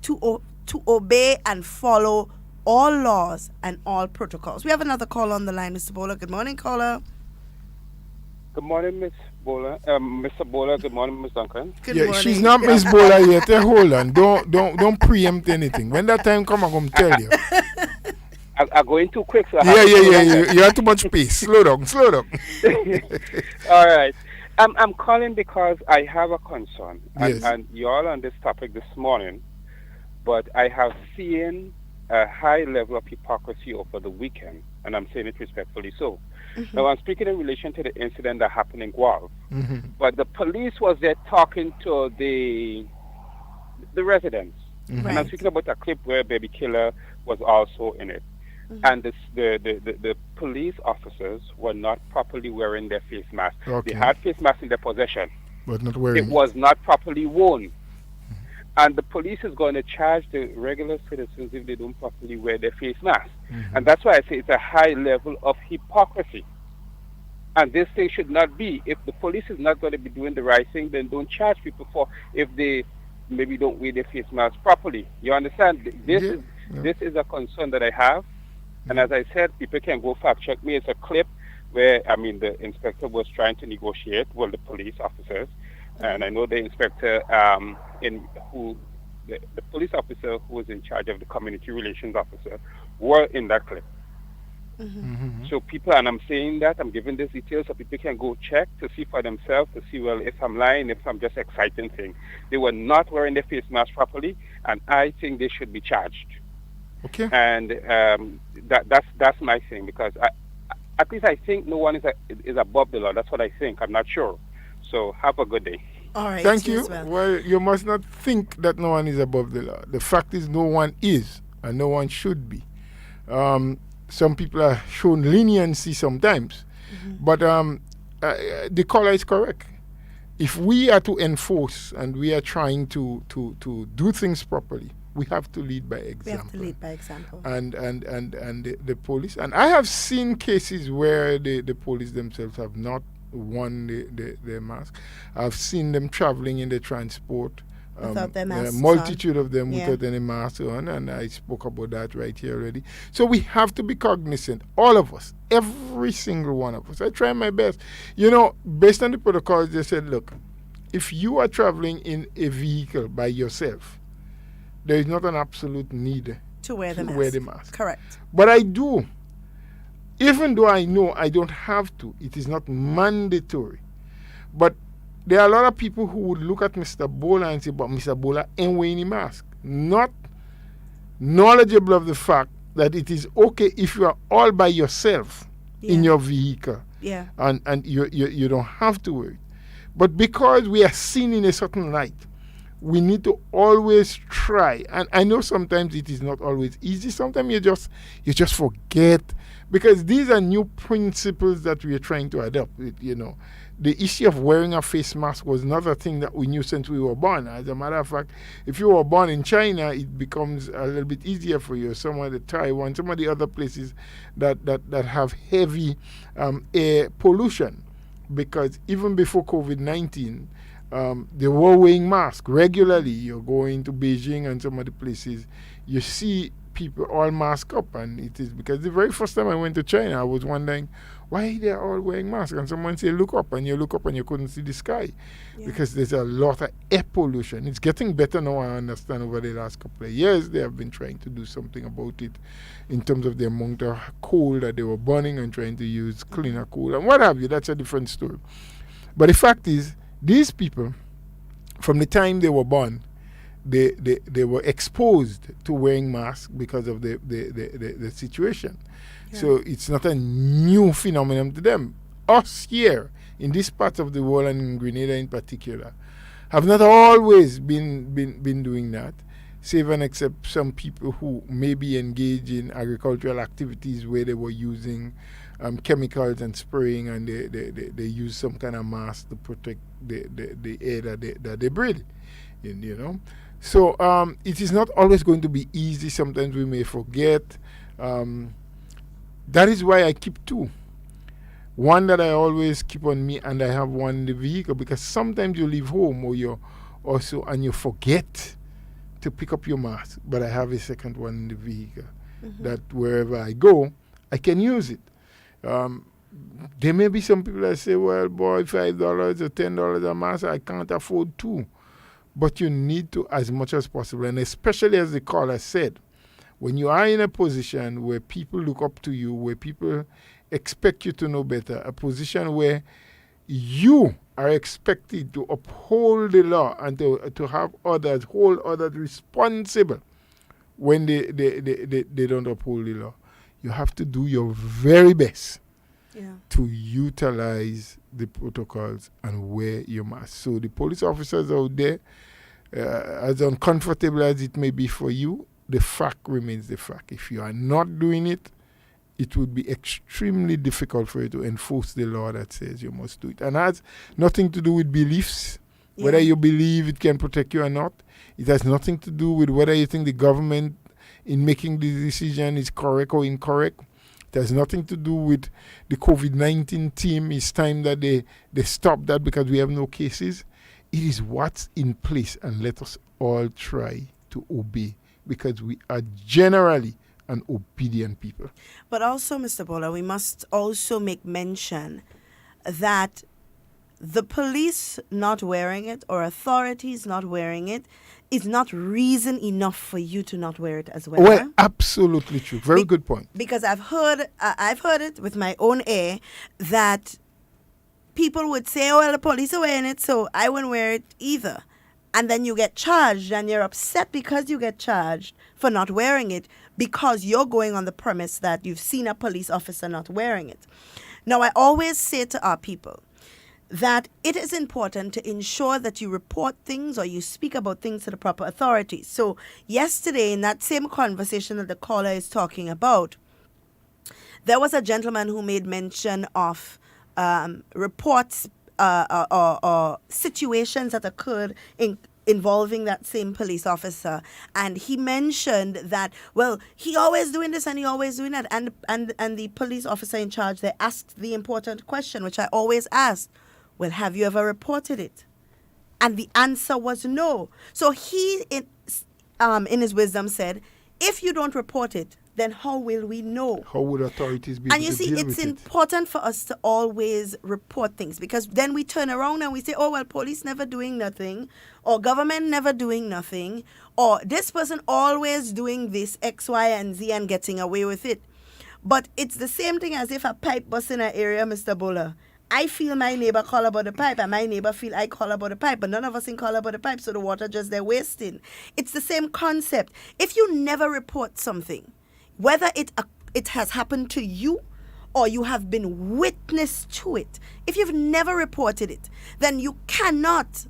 to obey and follow all laws and all protocols. We have another caller on the line, Mr. Bola. Good morning, caller. Good morning, Miss Bola. Mr. Bola. Good morning, Miss Duncan. Good morning. She's not Miss Bola yet. Hold on. Don't preempt anything. When that time come, I'm gonna tell you. I'm going too quick. So Yeah. You have too much pace. Slow down. All right. I'm calling because I have a concern, Yes. and you're all on this topic this morning, but I have seen a high level of hypocrisy over the weekend, and I'm saying it respectfully so. Now, I'm speaking in relation to the incident that happened in Guelph, but the police was there talking to the residents. And I'm speaking about a clip where Baby Killer was also in it. And the police officers were not properly wearing their face masks. Okay. They had face masks in their possession. But not wearing It was not properly worn. And the police is going to charge the regular citizens if they don't properly wear their face masks. And that's why I say it's a high level of hypocrisy. And this thing should not be. If the police is not going to be doing the right thing, then don't charge people for if they maybe don't wear their face masks properly. You understand? This is a concern that I have. And as I said, people can go fact check me. It's a clip where, the inspector was trying to negotiate with the police officers. And I know the inspector, the police officer who was in charge of the community relations officer were in that clip. So people, and I'm saying that, I'm giving these details so people can go check to see for themselves, to see, well, if I'm lying, if I'm just exciting things. They were not wearing their face mask properly, and I think they should be charged. Okay. And that's my thing, because at least I think no one is above the law. That's what I think. I'm not sure. So have a good day. All right. Thank you. Well, You must not think that no one is above the law. The fact is no one is, and no one should be. Some people are shown leniency sometimes, but the caller is correct. If we are to enforce and we are trying to do things properly, we have to lead by example. And the police, and I have seen cases where the police themselves have not worn their mask. I've seen them traveling in the transport. Without their masks a multitude of them without any mask on, and I spoke about that right here already. So we have to be cognizant, all of us, every single one of us. I try my best. Based on the protocols, they said, look, if you are traveling in a vehicle by yourself, there is not an absolute need to wear the mask. Correct. But I do. Even though I know I don't have to, it is not mandatory. But there are a lot of people who would look at Mr. Bola and say, but Mr. Bola ain't wearing a mask. Not knowledgeable of the fact that it is okay if you are all by yourself in your vehicle. Yeah. And you don't have to wear it. But because we are seen in a certain light, we need to always try. And I know sometimes it is not always easy. Sometimes you just forget. Because these are new principles that we are trying to adopt. The issue of wearing a face mask was another thing that we knew since we were born. As a matter of fact, if you were born in China, it becomes a little bit easier for you. Some of the Taiwan, some of the other places that have heavy air pollution. Because even before COVID-19, they were wearing masks regularly. You're going to Beijing and some other places, you see people all masked up, and it is because the very first time I went to China, I was wondering why they're all wearing masks, and someone said look up, and you look up and you couldn't see the sky because there's a lot of air pollution. It's getting better now, I understand. Over the last couple of years they have been trying to do something about it in terms of the amount of coal that they were burning and trying to use cleaner coal and what have you. That's a different story. But the fact is, these people, from the time they were born, they were exposed to wearing masks because of the situation. Yeah. So it's not a new phenomenon to them. Us here, in this part of the world and in Grenada in particular, have not always been doing that, save and except some people who maybe engage in agricultural activities where they were using chemicals and spraying, and they use some kind of mask to protect the air that they breathe in, So it is not always going to be easy. Sometimes we may forget. That is why I keep two. One that I always keep on me, and I have one in the vehicle, because sometimes you leave home and you forget to pick up your mask. But I have a second one in the vehicle that wherever I go, I can use it. There may be some people that say, well, boy, $5 or $10 a mask, I can't afford two. But you need to, as much as possible, and especially as the caller said, when you are in a position where people look up to you, where people expect you to know better, a position where you are expected to uphold the law and to hold others responsible, when they don't uphold the law. You have to do your very best to utilize the protocols and wear your mask. So the police officers out there, as uncomfortable as it may be for you, the fact remains the fact. If you are not doing it, it would be extremely difficult for you to enforce the law that says you must do it. And has nothing to do with beliefs, whether you believe it can protect you or not. It has nothing to do with whether you think the government in making the decision is correct or incorrect. It has nothing to do with the COVID-19 team. It's time that they stop that because we have no cases. It is what's in place, and let us all try to obey because we are generally an obedient people. But also, Mr. Bola, we must also make mention that the police not wearing it or authorities not wearing it is not reason enough for you to not wear it as well. Well, absolutely true. Very good point. Because I've heard it with my own ear that people would say, oh, well, the police are wearing it, so I wouldn't wear it either. And then you get charged and you're upset because you get charged for not wearing it because you're going on the premise that you've seen a police officer not wearing it. Now, I always say to our people that it is important to ensure that you report things or you speak about things to the proper authorities. So yesterday, in that same conversation that the caller is talking about, there was a gentleman who made mention of reports or situations that occurred involving that same police officer, and he mentioned that, well, he always doing this and he always doing that, and the police officer in charge, they asked the important question, which I always ask, well, have you ever reported it? And the answer was no. So he, in his wisdom, said, if you don't report it, then how will we know? How would authorities be and able you to see, deal it's with important for us to always report things, because then we turn around and we say, oh, well, police never doing nothing, or government never doing nothing, or this person always doing this X, Y, and Z and getting away with it. But it's the same thing as if a pipe busts in an area, Mr. Buller. I feel my neighbor call about the pipe, and my neighbor feel I call about the pipe, but none of us can call about the pipe, so the water just there wasting. It's the same concept. If you never report something, whether it has happened to you or you have been witness to it, if you've never reported it, then you cannot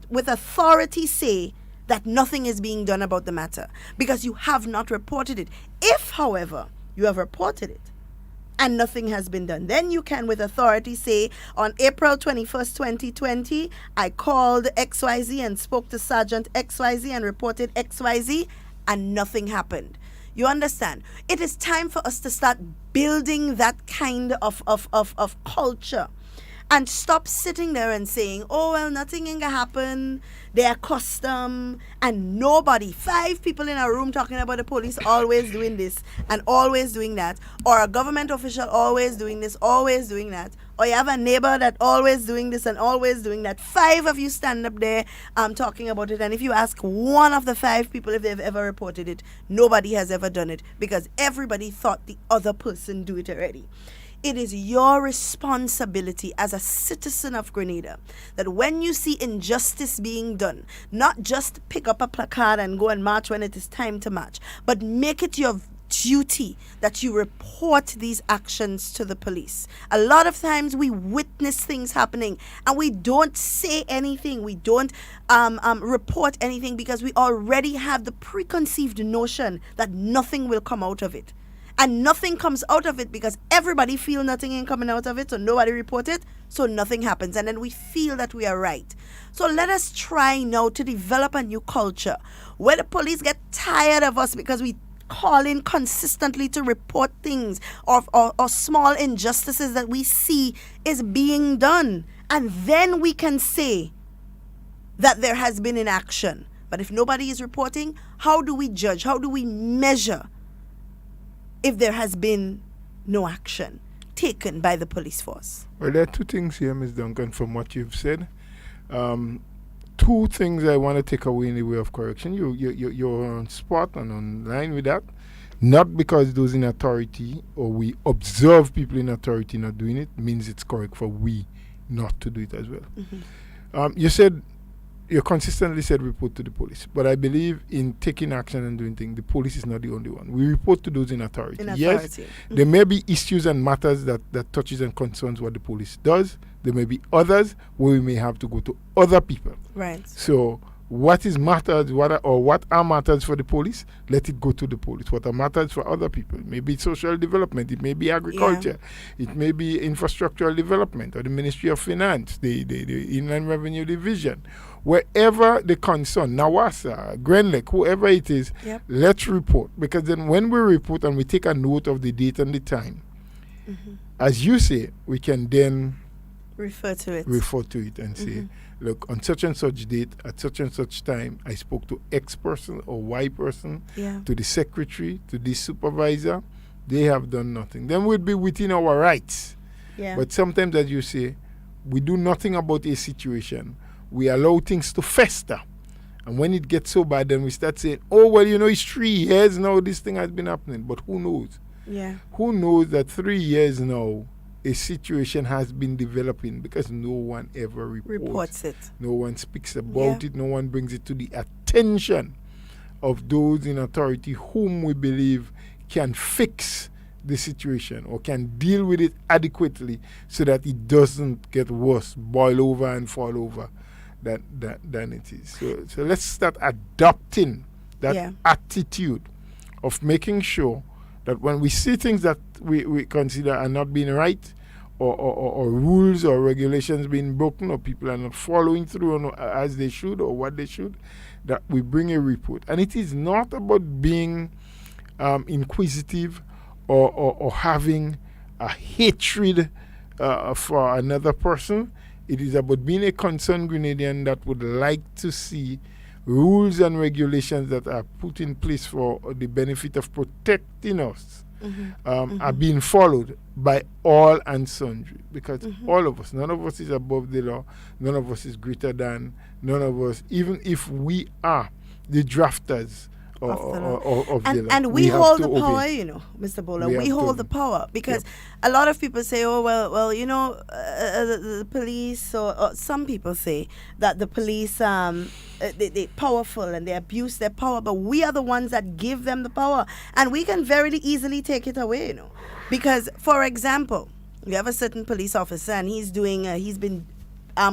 with authority say that nothing is being done about the matter, because you have not reported it. If, however, you have reported it and nothing has been done, then you can with authority say, on April 21st, 2020, I called XYZ and spoke to Sergeant XYZ and reported XYZ, and nothing happened. You understand? It is time for us to start building that kind of culture, and stop sitting there and saying, oh, well, nothing ain't gonna happen, they're custom, and nobody, 5 people in a room talking about the police always doing this and always doing that, or a government official always doing this, always doing that, or you have a neighbor that always doing this and always doing that. 5 of you stand up there talking about it, and if you ask one of the 5 people if they've ever reported it, nobody has ever done it, because everybody thought the other person do it already. It is your responsibility as a citizen of Grenada that when you see injustice being done, not just pick up a placard and go and march when it is time to march, but make it your duty that you report these actions to the police. A lot of times we witness things happening and we don't say anything. We don't report anything because we already have the preconceived notion that nothing will come out of it. And nothing comes out of it because everybody feel nothing ain't coming out of it, so nobody report it, so nothing happens. And then we feel that we are right. So let us try now to develop a new culture where the police get tired of us because we call in consistently to report things or small injustices that we see is being done. And then we can say that there has been inaction. But if nobody is reporting, how do we judge? How do we measure if there has been no action taken by the police force? Well, there are 2 things here, Ms. Duncan, from what you've said. 2 things I want to take away in the way of correction. You're on spot and on line with that. Not because those in authority or we observe people in authority not doing it means it's correct for we not to do it as well. Mm-hmm. You said you consistently said report to the police, but I believe in taking action and doing things. The police is not the only one. We report to those in authority. Yes, there may be issues and matters that touches and concerns what the police does. There may be others where we may have to go to other people. Right. So what is matters, what are matters for the police? Let it go to the police. What are matters for other people? Maybe social development. It may be agriculture. It may be infrastructural development or the Ministry of Finance, the Inland Revenue Division. Wherever the concern, Nawasa, Grenlek, whoever it is, let's report. Because then when we report and we take a note of the date and the time, as you say, we can then refer to it and say, look, on such and such date, at such and such time, I spoke to X person or Y person, to the secretary, to the supervisor. They have done nothing. Then we'll be within our rights. But sometimes, as you say, we do nothing about a situation. We allow things to fester. And when it gets so bad, then we start saying, oh, well, it's 3 years now this thing has been happening. But who knows? Who knows that 3 years now a situation has been developing because no one ever reports it. No one speaks about it. No one brings it to the attention of those in authority whom we believe can fix the situation or can deal with it adequately so that it doesn't get worse, boil over and fall over than it is. So let's start adopting that attitude of making sure that when we see things that we consider are not being right, or rules or regulations being broken, or people are not following through as they should or what they should, that we bring a report. And it is not about being inquisitive or having a hatred for another person. It is about being a concerned Grenadian that would like to see rules and regulations that are put in place for the benefit of protecting us are being followed by all and sundry. Because all of us, none of us is above the law, none of us is greater than, none of us, even if we are the drafters of the law. And we hold the power, Mr. Bola. We hold the power because a lot of people say, oh, well, the police, or some people say that the police, they're powerful and they abuse their power, but we are the ones that give them the power. And we can very easily take it away, Because, for example, you have a certain police officer and he's been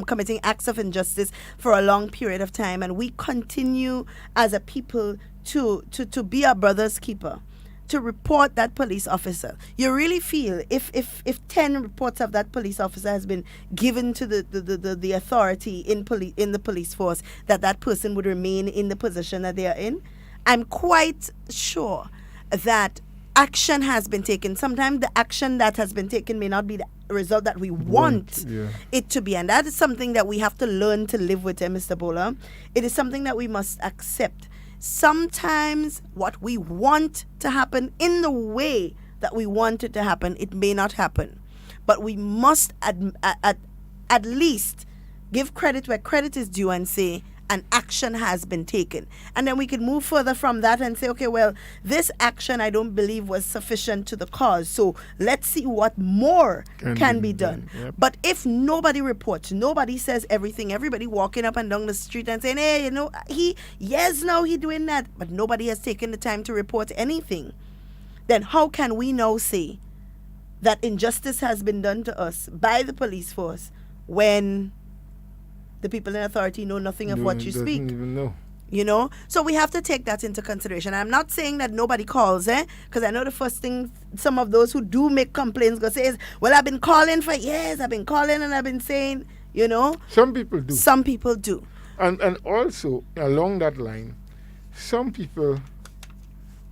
committing acts of injustice for a long period of time, and we continue as a people to be our brother's keeper, to report that police officer. You really feel if 10 reports of that police officer has been given to the authority in the police force, that person would remain in the position that they are in? I'm quite sure that action has been taken. Sometimes the action that has been taken may not be the result that we want it to be. And that is something that we have to learn to live with, Mr. Bola. It is something that we must accept. Sometimes what we want to happen in the way that we want it to happen, it may not happen. But we must at least give credit where credit is due and say, an action has been taken. And then we can move further from that and say, okay, well, this action I don't believe was sufficient to the cause. So let's see what more can be done. But if nobody reports, nobody says everything, everybody walking up and down the street and saying, hey, he doing that, but nobody has taken the time to report anything, then how can we now say that injustice has been done to us by the police force when the people in authority know nothing of what you speak? Even know. So we have to take that into consideration. I'm not saying that nobody calls, because I know the first thing some of those who do make complaints go say is, well, I've been calling for years, I've been calling and I've been saying, Some people do. Some people do. And also, along that line, some people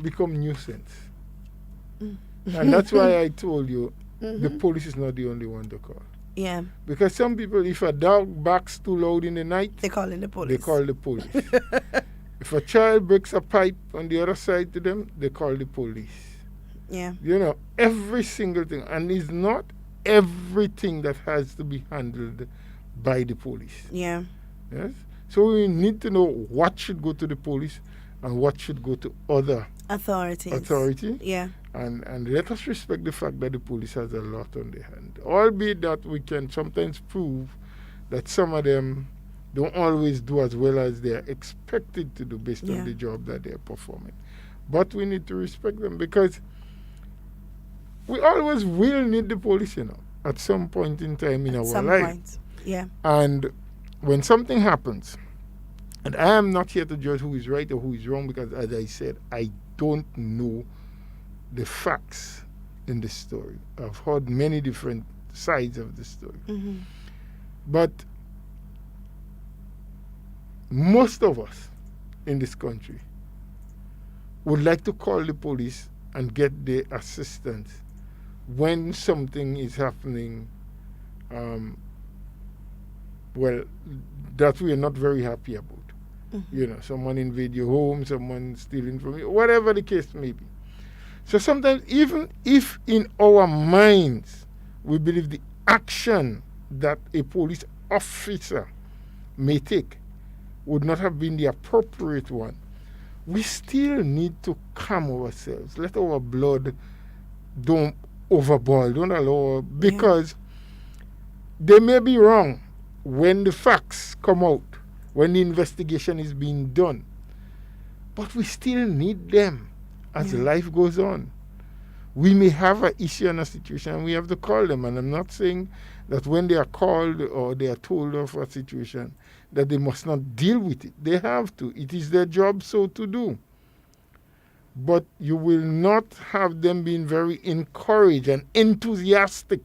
become nuisance. And that's why I told you, the police is not the only one to call. Yeah. Because some people, if a dog barks too loud in the night, they call in the police. They call the police. If a child breaks a pipe on the other side to them, they call the police. Yeah. Every single thing. And it's not everything that has to be handled by the police. Yeah. Yes. So we need to know what should go to the police and what should go to other authority. Yeah. And let us respect the fact that the police has a lot on their hand. Albeit that we can sometimes prove that some of them don't always do as well as they are expected to do based Yeah. on the job that they are performing. But we need to respect them because we always will need the police, at some point in time in At our some life. point. Yeah. And when something happens, and I am not here to judge who is right or who is wrong because, as I said, I don't know the facts in this story. I've heard many different sides of the story. Mm-hmm. But most of us in this country would like to call the police and get their assistance when something is happening, that we are not very happy about. Mm-hmm. Someone invade your home, someone stealing from you, whatever the case may be. So sometimes, even if in our minds we believe the action that a police officer may take would not have been the appropriate one, we still need to calm ourselves. Let our blood don't overboil, don't allow, because they may be wrong when the facts come out, when the investigation is being done. But we still need them as life goes on. We may have an issue and a situation and we have to call them. And I'm not saying that when they are called or they are told of a situation that they must not deal with it. They have to. It is their job so to do. But you will not have them being very encouraged and enthusiastic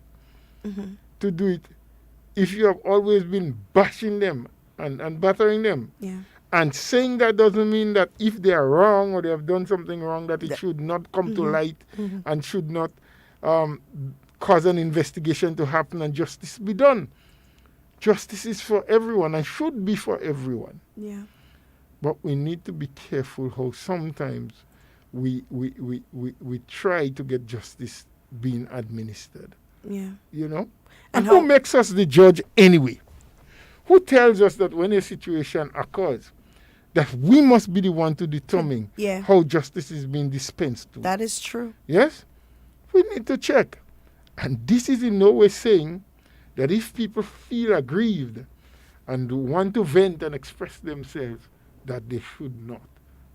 to do it if you have always been bashing them and battering them. Yeah. And saying that doesn't mean that if they are wrong or they have done something wrong, that it should not come to light and should not cause an investigation to happen and justice be done. Justice is for everyone and should be for everyone. Yeah. But we need to be careful how sometimes we try to get justice being administered. Yeah. And who makes us the judge anyway? Who tells us that when a situation occurs, that we must be the one to determine how justice is being dispensed to? That is true. Yes? We need to check. And this is in no way saying that if people feel aggrieved and want to vent and express themselves, that they should not.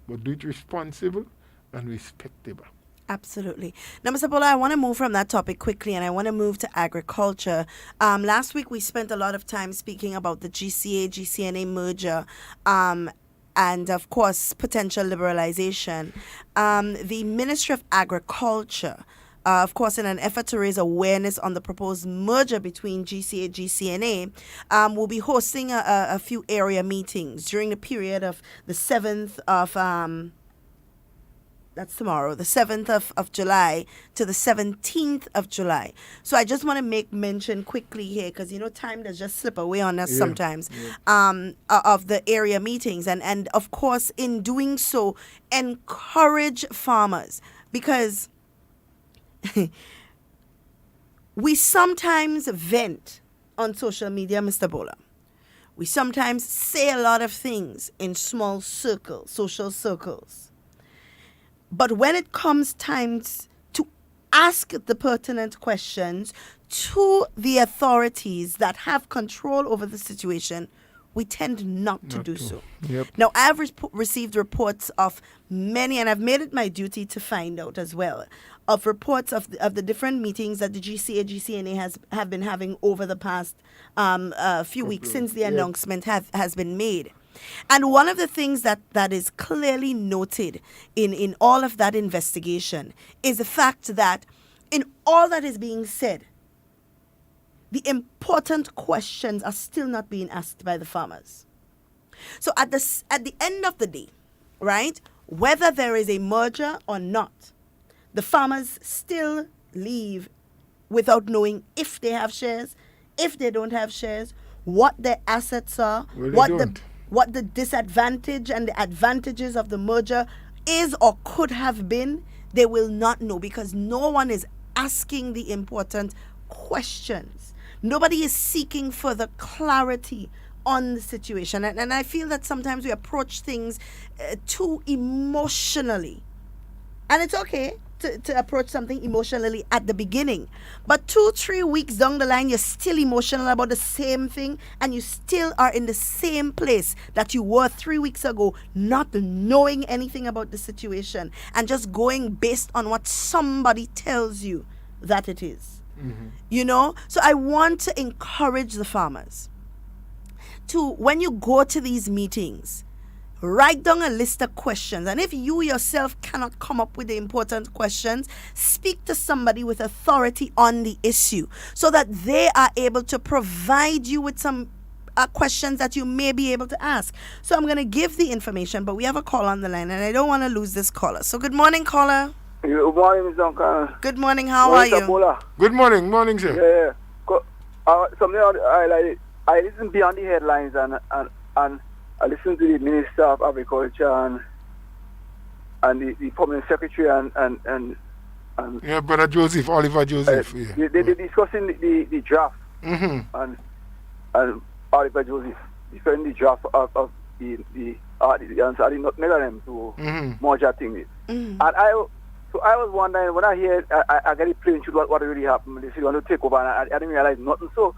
But do it responsible and respectable. Absolutely. Now, Mr. Bola, I want to move from that topic quickly, and I want to move to agriculture. Last week, we spent a lot of time speaking about the GCA-GCNA merger and, of course, potential liberalization. The Ministry of Agriculture, of course, in an effort to raise awareness on the proposed merger between GCA-GCNA, will be hosting a few area meetings during the period of the 7th of... that's tomorrow, the 7th of July to the 17th of July. So I just want to make mention quickly here, because, time does just slip away on us sometimes, of the area meetings. And of course, in doing so, encourage farmers, because we sometimes vent on social media, Mr. Bola. We sometimes say a lot of things in small circles, social circles. But when it comes time to ask the pertinent questions to the authorities that have control over the situation, we tend not to do so. Yep. Now, I've received reports of many, and I've made it my duty to find out as well, of reports of the different meetings that the GCA-GCNA have been having over the past few weeks since the announcement has been made. And one of the things that is clearly noted in all of that investigation is the fact that in all that is being said, the important questions are still not being asked by the farmers. So at the end of the day, right, whether there is a merger or not, the farmers still leave without knowing if they have shares, if they don't have shares, what their assets are, what the disadvantage and the advantages of the merger is or could have been. They will not know, because no one is asking the important questions. Nobody is seeking further clarity on the situation. And I feel that sometimes we approach things too emotionally. And it's okay to approach something emotionally at the beginning. But 2-3 weeks down the line, you're still emotional about the same thing, and you still are in the same place that you were 3 weeks ago, not knowing anything about the situation and just going based on what somebody tells you that it is. You know? So I want to encourage the farmers to, when you go to these meetings, write down a list of questions. And if you yourself cannot come up with the important questions, speak to somebody with authority on the issue so that they are able to provide you with some questions that you may be able to ask. So I'm going to give the information, but we have a call on the line, and I don't want to lose this caller. So good morning, caller. Good morning, Mr. Duncan. Good morning. How are you? Good morning. Morning, sir. Something I listen beyond the headlines and I listen to the Minister of Agriculture and the Permanent Secretary and yeah, Brother Joseph, Oliver Joseph. They're discussing the draft and Oliver Joseph defending the draft of the answer. I did not make them to merge that thing. And I was wondering, when I hear, I get it plain truth what really happened. They say they want to take over, and I didn't realize nothing. So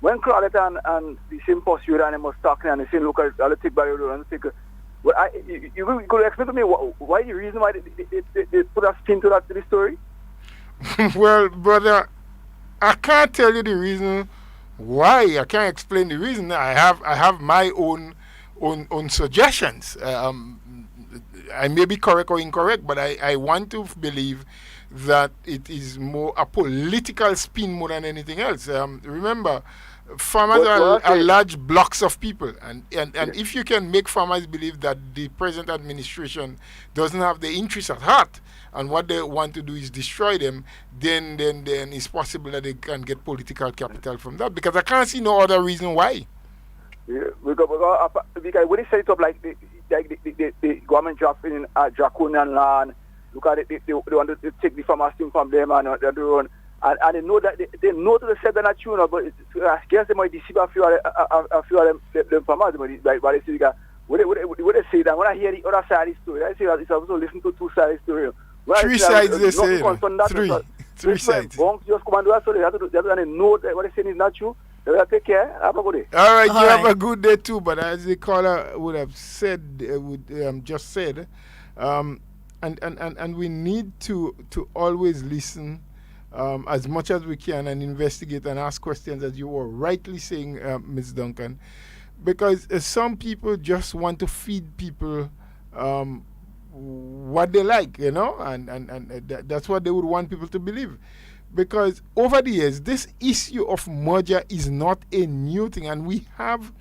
when Claudette and the same posture and they was talking and they saying, look, I'll take Barrio and take. Well, you could explain to me why the reason why they put a spin to the story? Well, brother, I can't tell you the reason why. I can't explain the reason. I have my own suggestions. I may be correct or incorrect, but I want to believe that it is more a political spin more than anything else. Remember, farmers are large blocks of people, and if you can make farmers believe that the present administration doesn't have the interests at heart and what they want to do is destroy them, then it's possible that they can get political capital from that, because I can't see no other reason why. Yeah, because when they set it up like the government drafting draconian land, look at it, they want to take the farmers thing from them and they they know that they know to the set they're not true, but I guess they might deceive a few of them farmers. But they say, what they say that when I hear the other side of the story, I say that it's also listen to two sides of the story. Three sides they say. Three sides. Just come and do that, so they have to know that what they're saying is not true. Take care. Have a good day. All right, have a good day too. But as the caller would have said, just said, and we need to always listen as much as we can and investigate and ask questions, as you were rightly saying, Ms. Duncan, because some people just want to feed people what they like, you know, and that's what they would want people to believe. Because over the years, this issue of merger is not a new thing, and we have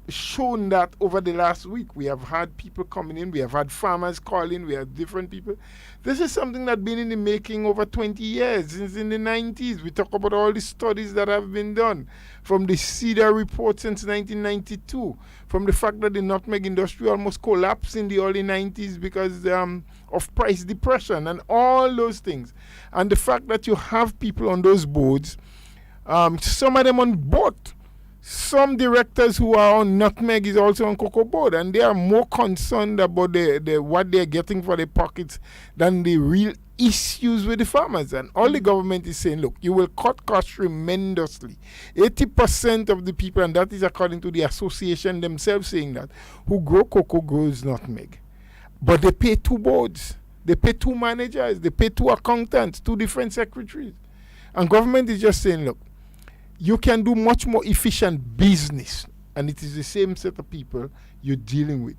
shown that over the last week. We have had people coming in, we have had farmers calling, we have different people. This is something that's been in the making over 20 years, since in the 90s. We talk about all the studies that have been done, from the CEDA report since 1992, from the fact that the nutmeg industry almost collapsed in the early 90s because of price depression and all those things. And the fact that you have people on those boards, some of them on both. Some directors who are on nutmeg is also on cocoa board, and they are more concerned about the what they're getting for their pockets than the real issues with the farmers. And all the government is saying, look, you will cut costs tremendously. 80% of the people, and that is according to the association themselves saying that, who grow cocoa grows nutmeg. But they pay two boards, they pay two managers, they pay two accountants, two different secretaries. And government is just saying, look, you can do much more efficient business, and it is the same set of people you're dealing with.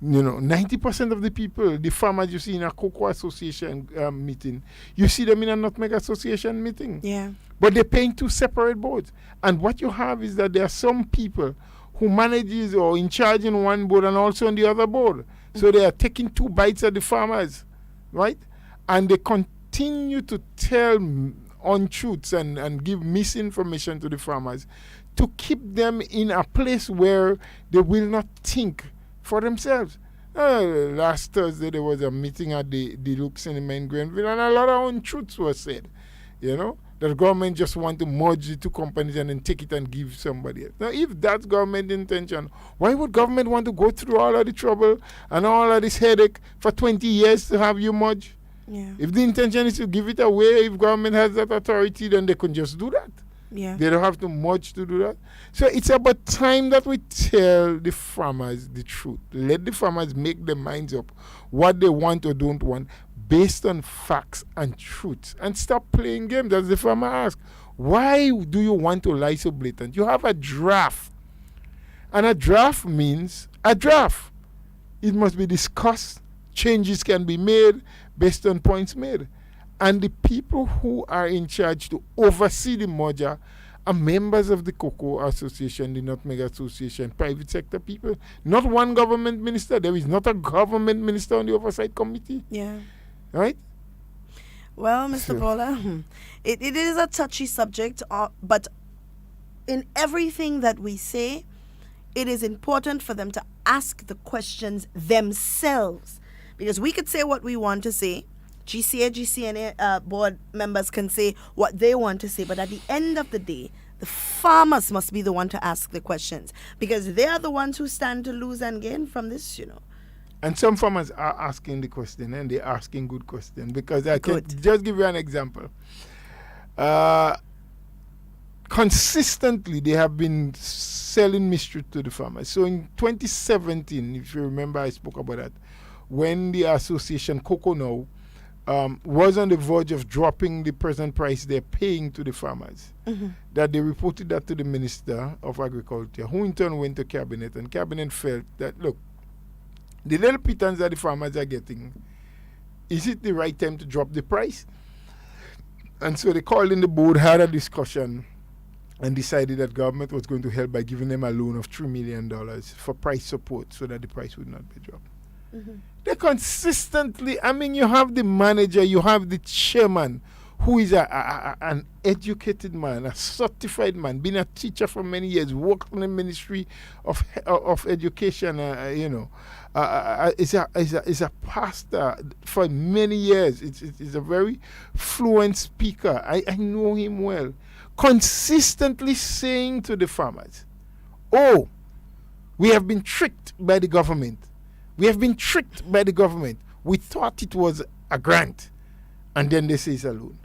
You know, 90% of the people, the farmers you see in a cocoa association meeting, you see them in a nutmeg association meeting. Yeah. But they're paying two separate boards. And what you have is that there are some people who manages or in charge in one board and also on the other board. So they are taking two bites at the farmers, right? And they continue to tell untruths and give misinformation to the farmers to keep them in a place where they will not think for themselves. Last Thursday there was a meeting at the Deluxe Cinema in Grenville, and a lot of untruths were said. You know, the government just want to merge the two companies and then take it and give somebody else. Now, if that's government intention, why would government want to go through all of the trouble and all of this headache for 20 years to have you merge? Yeah. If the intention is to give it away, if government has that authority, then they can just do that. Yeah. They don't have to much to do that. So it's about time that we tell the farmers the truth. Let the farmers make their minds up what they want or don't want based on facts and truth. And stop playing games. As the farmer asks, why do you want to lie so blatant? You have a draft. And a draft means a draft. It must be discussed. Changes can be made based on points made. And the people who are in charge to oversee the merger are members of the Cocoa Association, the Nutmeg Association, private sector people. Not one government minister. There is not a government minister on the oversight committee. Yeah. Right? Well, Mr. Paula, it is a touchy subject, but in everything that we say, it is important for them to ask the questions themselves. Because we could say what we want to say. GCNA board members can say what they want to say, but at the end of the day, the farmers must be the one to ask the questions, because they are the ones who stand to lose and gain from this, you know. And some farmers are asking the question, and they're asking good questions, because I can just give you an example. Consistently, they have been selling mistreat to the farmers. So in 2017, if you remember, I spoke about that, when the association Cocoa Now was on the verge of dropping the present price they're paying to the farmers, that they reported that to the Minister of Agriculture, who in turn went to Cabinet, and Cabinet felt that, look, the little pittance that the farmers are getting, is it the right time to drop the price? And so they called in the board, had a discussion, and decided that government was going to help by giving them a loan of $3 million for price support so that the price would not be dropped. They consistently, I mean, you have the manager, you have the chairman, who is an educated man, a certified man, been a teacher for many years, worked in the Ministry of Education, is a pastor for many years. It's a very fluent speaker. I know him well. Consistently saying to the farmers, oh, we have been tricked by the government. We have been tricked by the government. We thought it was a grant, and then they say it's a loan.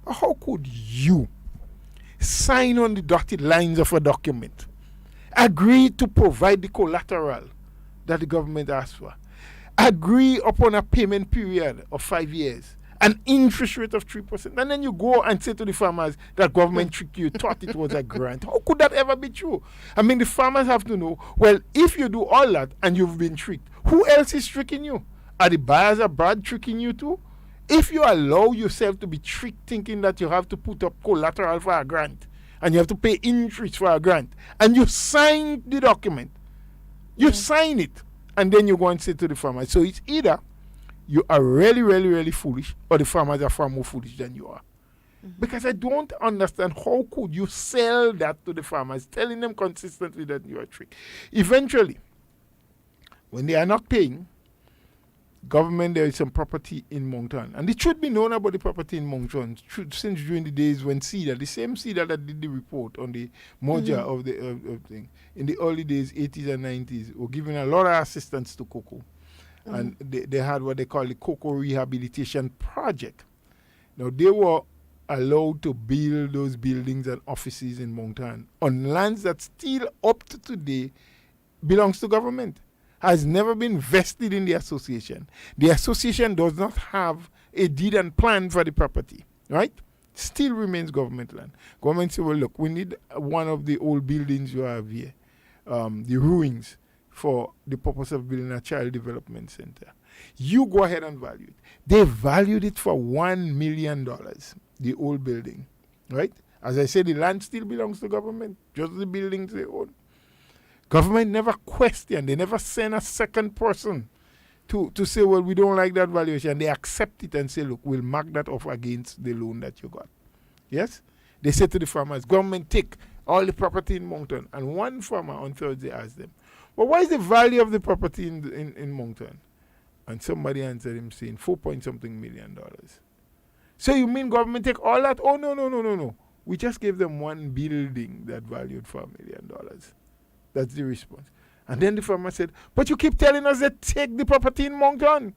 How could you sign on the dotted lines of a document, agree to provide the collateral that the government asked for, agree upon a payment period of 5 years, an interest rate of 3%, and then you go and say to the farmers that government tricked you, thought it was a grant? How could that ever be true? I mean, the farmers have to know, well, if you do all that and you've been tricked, who else is tricking you? Are the buyers abroad tricking you too? If you allow yourself to be tricked thinking that you have to put up collateral for a grant and you have to pay interest for a grant, and you sign the document, you sign it, and then you go and say to the farmers, so it's either you are really, really, really foolish, or the farmers are far more foolish than you are. Because I don't understand how could you sell that to the farmers, telling them consistently that you are tricked. Eventually, when they are not paying, government, there is some property in Moncton. And it should be known about the property in Moncton since during the days when CEDA, the same CEDA that did the report on the merger of the thing, in the early days, 80s and 90s, were giving a lot of assistance to cocoa. And they had what they call the Cocoa Rehabilitation Project. Now, they were allowed to build those buildings and offices in Moncton on lands that still up to today belongs to government, has never been vested in the association. The association does not have a deed and plan for the property, right? Still remains government land. Government say, well, look, we need one of the old buildings you have here, the ruins, for the purpose of building a child development center. You go ahead and value it. They valued it for $1 million, the old building, right? As I said, the land still belongs to government, just the buildings they own. Government never questioned, they never sent a second person to say, well, we don't like that valuation. They accept it and say, look, we'll mark that off against the loan that you got. Yes? They said to the farmers, government take all the property in Moncton. And one farmer on Thursday asked them, well, what is the value of the property in Moncton? And somebody answered him saying, $4.something million. So you mean government take all that? Oh, no. We just gave them one building that valued $4 million. That's the response. And then the farmer said, but you keep telling us that take the property in Moncton.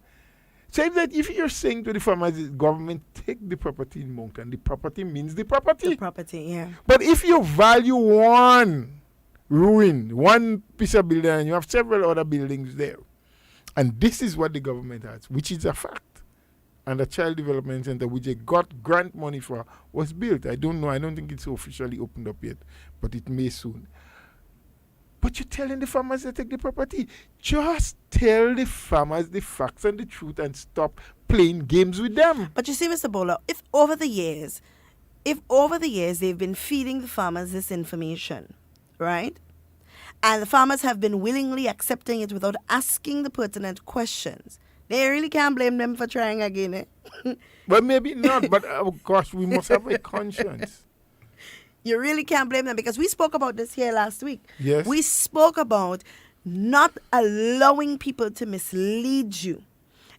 So if you're saying to the farmers, the government take the property in Moncton, the property means the property. The property, yeah. But if you value one ruin, one piece of building, and you have several other buildings there, and this is what the government has, which is a fact, and the Child Development Center, which they got grant money for, was built. I don't know. I don't think it's officially opened up yet, but it may soon. But you're telling the farmers to take the property. Just tell the farmers the facts and the truth and stop playing games with them. But you see, Mr. Bowler, if over the years they've been feeding the farmers this information, right? And the farmers have been willingly accepting it without asking the pertinent questions, they really can't blame them for trying again, eh? But maybe not. But of course, we must have a conscience. You really can't blame them, because we spoke about this here last week. Yes. We spoke about not allowing people to mislead you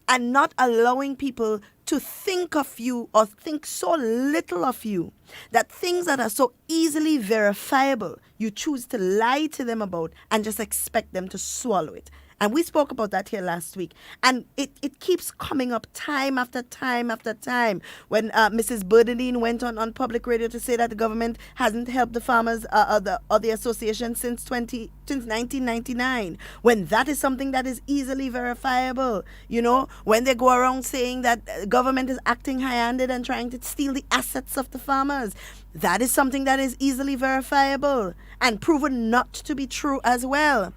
and not allowing people to think of you or think so little of you that things that are so easily verifiable, you choose to lie to them about and just expect them to swallow it. And we spoke about that here last week. And it keeps coming up time after time after time. When Mrs. Bernadine went on public radio to say that the government hasn't helped the farmers or the association since 1999. When that is something that is easily verifiable. You know, when they go around saying that government is acting high-handed and trying to steal the assets of the farmers. That is something that is easily verifiable and proven not to be true as well.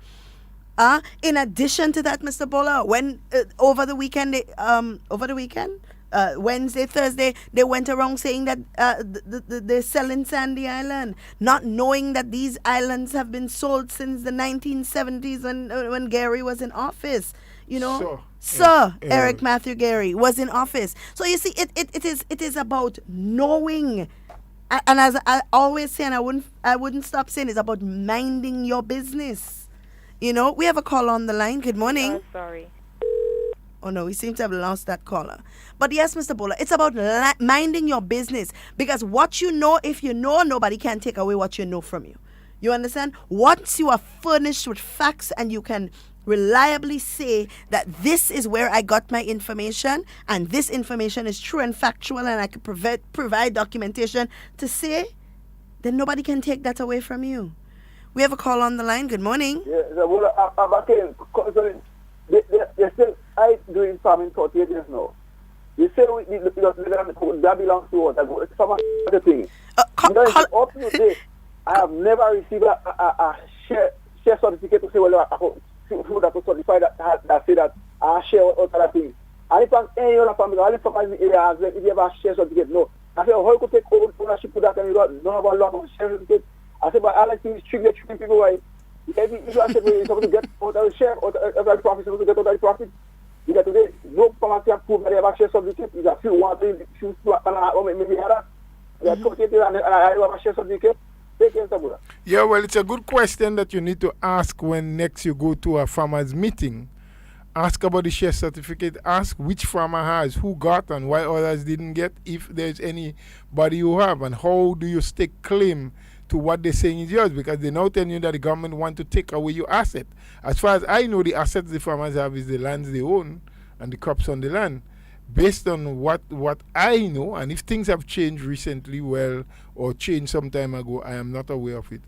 In addition to that, Mr. Bola, when over the weekend, Wednesday, Thursday, they went around saying that they're selling Sandy Island, not knowing that these islands have been sold since the 1970s when Gary was in office. You know, Sir Eric Matthew Gary was in office. So you see, it is about knowing. And as I always say, and I wouldn't stop saying, it's about minding your business. You know, we have a caller on the line. Good morning. Oh, sorry. Oh, no, we seem to have lost that caller. But yes, Mr. Bowler, it's about minding your business. Because what you know, if you know, nobody can take away what you know from you. You understand? Once you are furnished with facts and you can reliably say that this is where I got my information and this information is true and factual and I can provide documentation to say, then nobody can take that away from you. We have a call on the line. Good morning. Yeah, I'm okay. They still, I doing farming 48 years now. You say that belongs to us. It's some other thing. Up to date, I have never received a share certificate to say, well, food that to certify that say that I share all other things. And if I'm any other family, all the families in the area, if you have a share certificate, no. I say, how you could take ownership to that and you don't have a lot of share certificate? I said, but I like to treat people right. If you are supposed to get out of the share, out of the profit, supposed to get out of the profit, you get today, no farmers can prove that they have a share certificate. If a few want to, few maybe other, they are totally and I have a share certificate. Yeah, well, it's a good question that you need to ask when next you go to a farmer's meeting. Ask about the share certificate. Ask which farmer has, who got, and why others didn't get, if there's anybody who have, and how do you stake claim to what they're saying is yours, because they now tell you that the government want to take away your asset. As far as I know, the assets the farmers have is the lands they own and the crops on the land. Based on what I know, and if things have changed recently, well, or changed some time ago, I am not aware of it.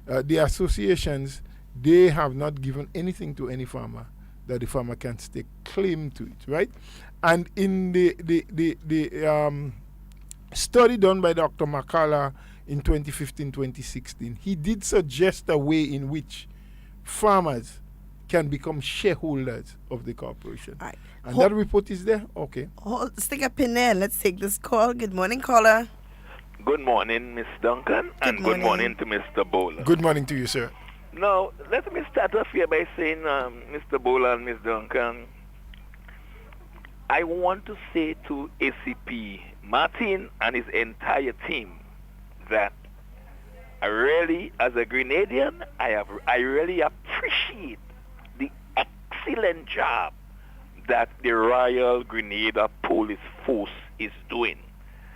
The associations, they have not given anything to any farmer that the farmer can stake claim to it, right? And in the study done by Dr. McCullough in 2015-2016, he did suggest a way in which farmers can become shareholders of the corporation. All right. And that report is there? Okay. Stick a pin there. Let's take this call. Good morning, caller. Good morning, Miss Duncan, and good morning to Mr. Bowler. Good morning to you, sir. Now, let me start off here by saying, Mr. Bowler and Miss Duncan, I want to say to ACP Martin and his entire team that I really, as a Grenadian, I really appreciate the excellent job that the Royal Grenada Police Force is doing.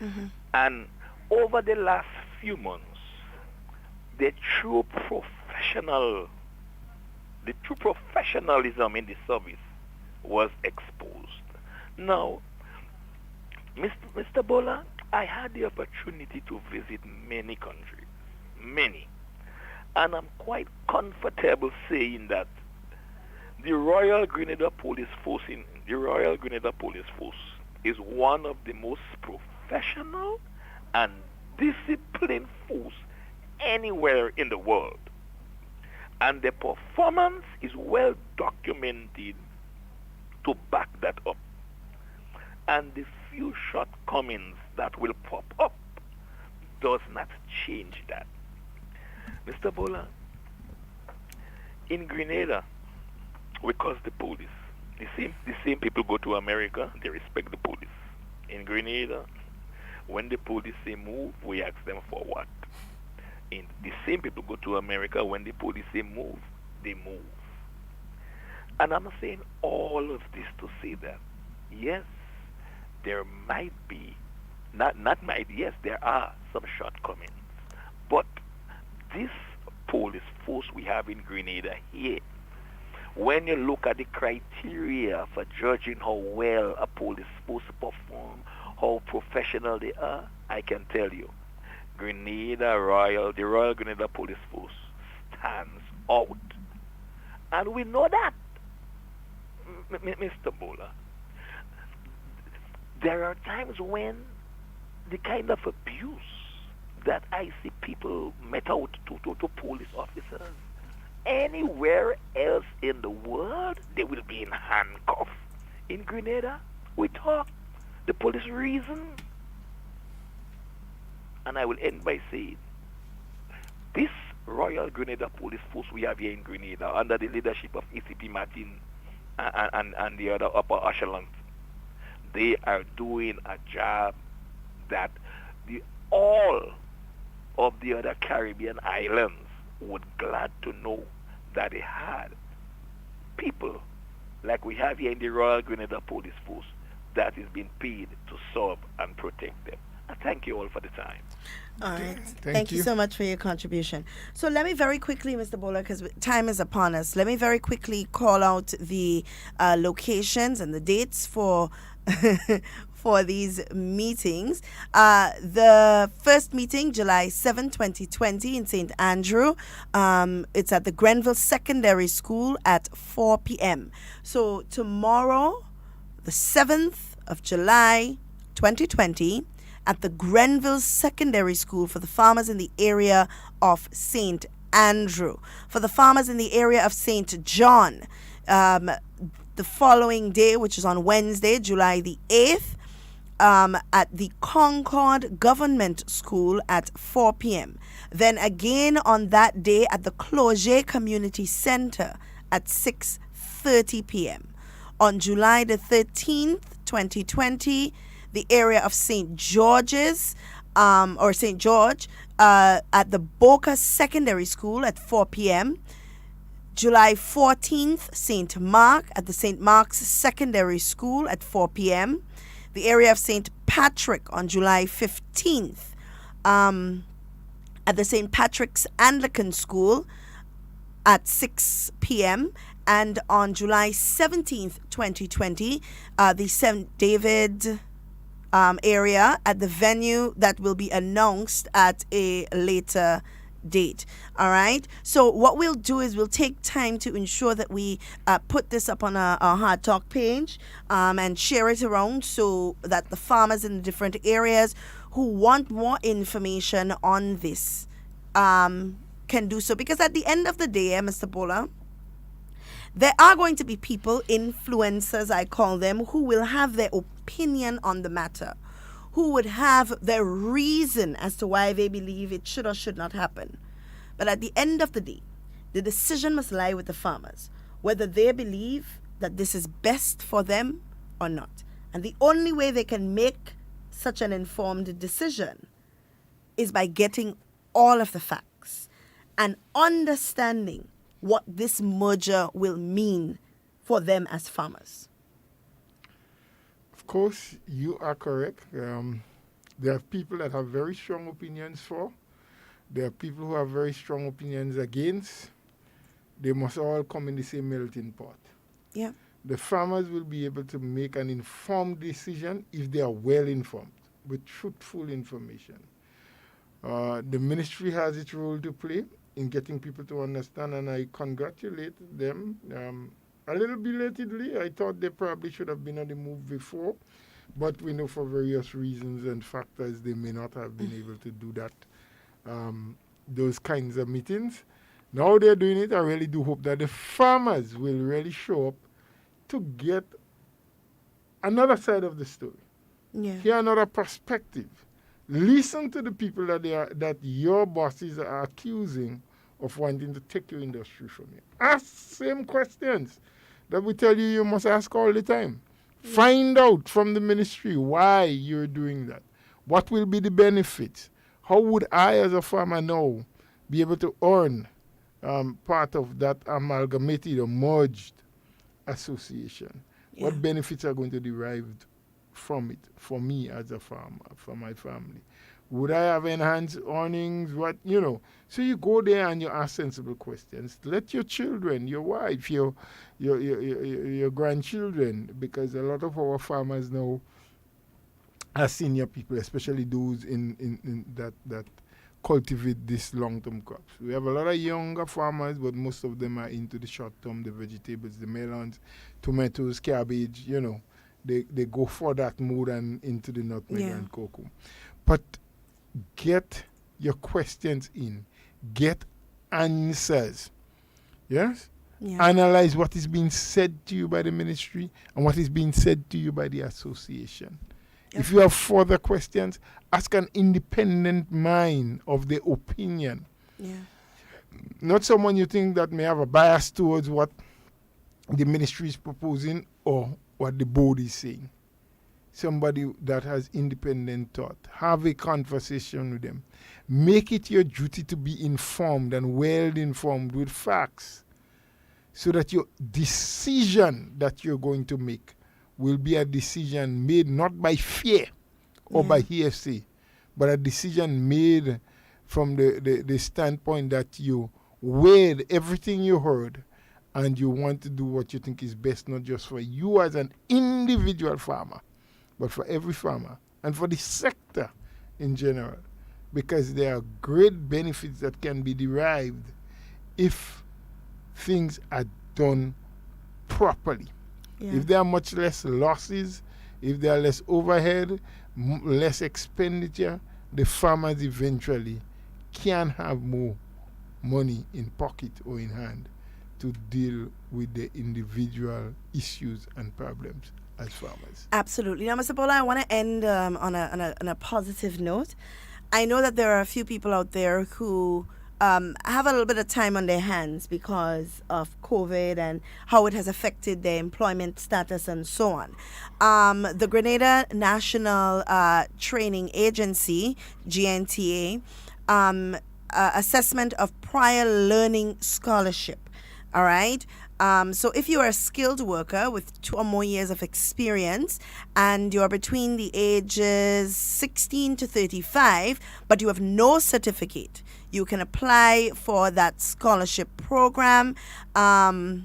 Mm-hmm. And over the last few months, the true professionalism in the service was exposed. Now, Mr. Bola, I had the opportunity to visit many countries, many, and I'm quite comfortable saying that the Royal Grenada Police Force is one of the most professional and disciplined force anywhere in the world. And the performance is well documented to back that up. And the few shortcomings that will pop up does not change that. Mr. Bola, in Grenada, we curse the police. The same people go to America, they respect the police. In Grenada, when the police say move, we ask them for what? In the same people go to America, when the police say move, they move. And I'm saying all of this to say that, yes, there might be, yes, there are some shortcomings. But this police force we have in Grenada here, when you look at the criteria for judging how well a police force perform, how professional they are, I can tell you, the Royal Grenada Police Force stands out. And we know that, Mr. Bola. There are times when the kind of abuse that I see people met out to police officers, anywhere else in the world, they will be in handcuffs. In Grenada, we talk. The police reason. And I will end by saying, this Royal Grenada Police Force we have here in Grenada, under the leadership of ACP Martin and the other upper echelons, they are doing a job that all of the other Caribbean islands would glad to know that they had people like we have here in the Royal Grenada Police Force that is being paid to serve and protect them. And thank you all for the time. All right. Thank you so much for your contribution. So let me very quickly, Mr. Bola, because time is upon us, let me very quickly call out the locations and the dates for for these meetings. The first meeting, July 7, 2020 in St. Andrew. It's at the Grenville Secondary School at 4 p.m. So tomorrow, the 7th of July, 2020, at the Grenville Secondary School for the farmers in the area of St. Andrew. For the farmers in the area of St. John, the following day, which is on Wednesday, July the 8th, at the Concord Government School at 4 p.m. Then again on that day at the Cloget Community Center at 6:30 p.m. On July the 13th, 2020, the area of St. George's or St. George at the Boca Secondary School at 4 p.m. July 14th, St. Mark at the St. Mark's Secondary School at 4 p.m. The area of St. Patrick on July 15th at the St. Patrick's Anglican School at 6 p.m. And on July 17th, 2020, the St. David area at the venue that will be announced at a later date. All right. So what we'll do is we'll take time to ensure that we put this up on our Hard Talk page and share it around so that the farmers in the different areas who want more information on this can do so. Because at the end of the day, Mr. Bola, there are going to be people, influencers I call them, who will have their opinion on the matter, who would have their reason as to why they believe it should or should not happen. But at the end of the day, the decision must lie with the farmers, whether they believe that this is best for them or not. And the only way they can make such an informed decision is by getting all of the facts and understanding what this merger will mean for them as farmers. Of course, you are correct. There are people that have very strong opinions for. There are people who have very strong opinions against. They must all come in the same melting pot. Yeah. the farmers will be able to make an informed decision if they are well informed with truthful information. The ministry has its role to play in getting people to understand, and I congratulate them. A little belatedly, I thought they probably should have been on the move before, but we know for various reasons and factors they may not have been able to do that, those kinds of meetings. Now they're doing it. I really do hope that the farmers will really show up to get another side of the story. Yeah. Hear another perspective. Listen to the people that your bosses are accusing of wanting to take your industry from you. Ask same questions that we tell you must ask all the time. Find out from the ministry why you're doing that. What will be the benefits? How would I as a farmer now be able to earn part of that amalgamated or merged association? Yeah. What benefits are going to derive from it for me as a farmer, for my family? Would I have enhanced earnings? So you go there and you ask sensible questions. Let your children, your wife, your grandchildren, because a lot of our farmers now are senior people, especially those in that cultivate these long-term crops. We have a lot of younger farmers, but most of them are into the short-term, the vegetables, the melons, tomatoes, cabbage, They go for that mode and into the nutmeg and cocoa. But get your questions in. Get answers. Yes? Yeah. Analyze what is being said to you by the ministry and what is being said to you by the association. Yep. If you have further questions, ask an independent mind of the opinion. Yeah. Not someone you think that may have a bias towards what the ministry is proposing or what the board is saying. Somebody that has independent thought. Have a conversation with them. Make it your duty to be informed and well informed with facts, so that your decision that you're going to make will be a decision made not by fear or by hearsay, but a decision made from the standpoint that you weighed everything you heard and you want to do what you think is best, not just for you as an individual farmer, but for every farmer and for the sector in general, because there are great benefits that can be derived if things are done properly. Yeah. If there are much less losses, if there are less overhead, less expenditure, the farmers eventually can have more money in pocket or in hand to deal with the individual issues and problems as farmers. Absolutely. Now, Mr. Bola, I want to end on a positive note. I know that there are a few people out there who have a little bit of time on their hands because of COVID and how it has affected their employment status and so on. The Grenada National Training Agency, GNTA, assessment of prior learning scholarship. All right. So if you are a skilled worker with 2 or more years of experience and you're between the ages 16 to 35, but you have no certificate, you can apply for that scholarship program to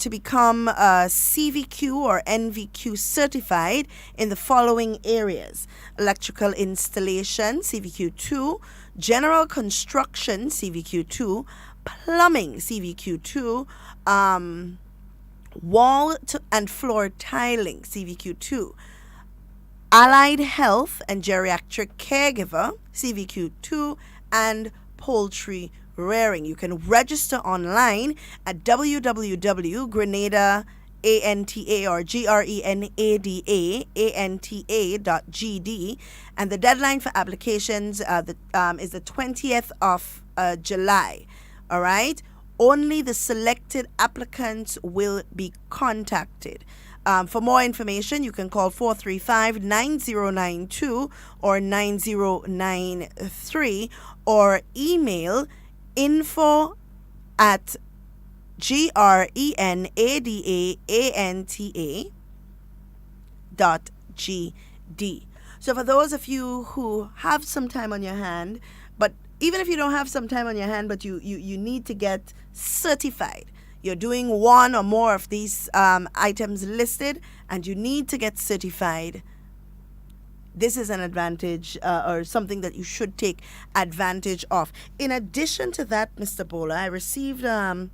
become CVQ or NVQ certified in the following areas: electrical installation, CVQ 2, general construction, CVQ 2, plumbing, CVQ 2, wall and floor tiling, CVQ 2, allied health and geriatric caregiver, CVQ 2, and poultry rearing. You can register online at www.grenada, ANTA or GRENADA.GD, and the deadline for applications is the 20th of July. All right. Only the selected applicants will be contacted. For more information, you can call 435-9092 or 9093 or email info@grenadaanta.gd. So for those of you who have some time on your hand, but even if you don't have some time on your hand, but you need to get certified, you're doing one or more of these items listed and you need to get certified, this is an advantage or something that you should take advantage of. In addition to that, Mr. Bola, I received a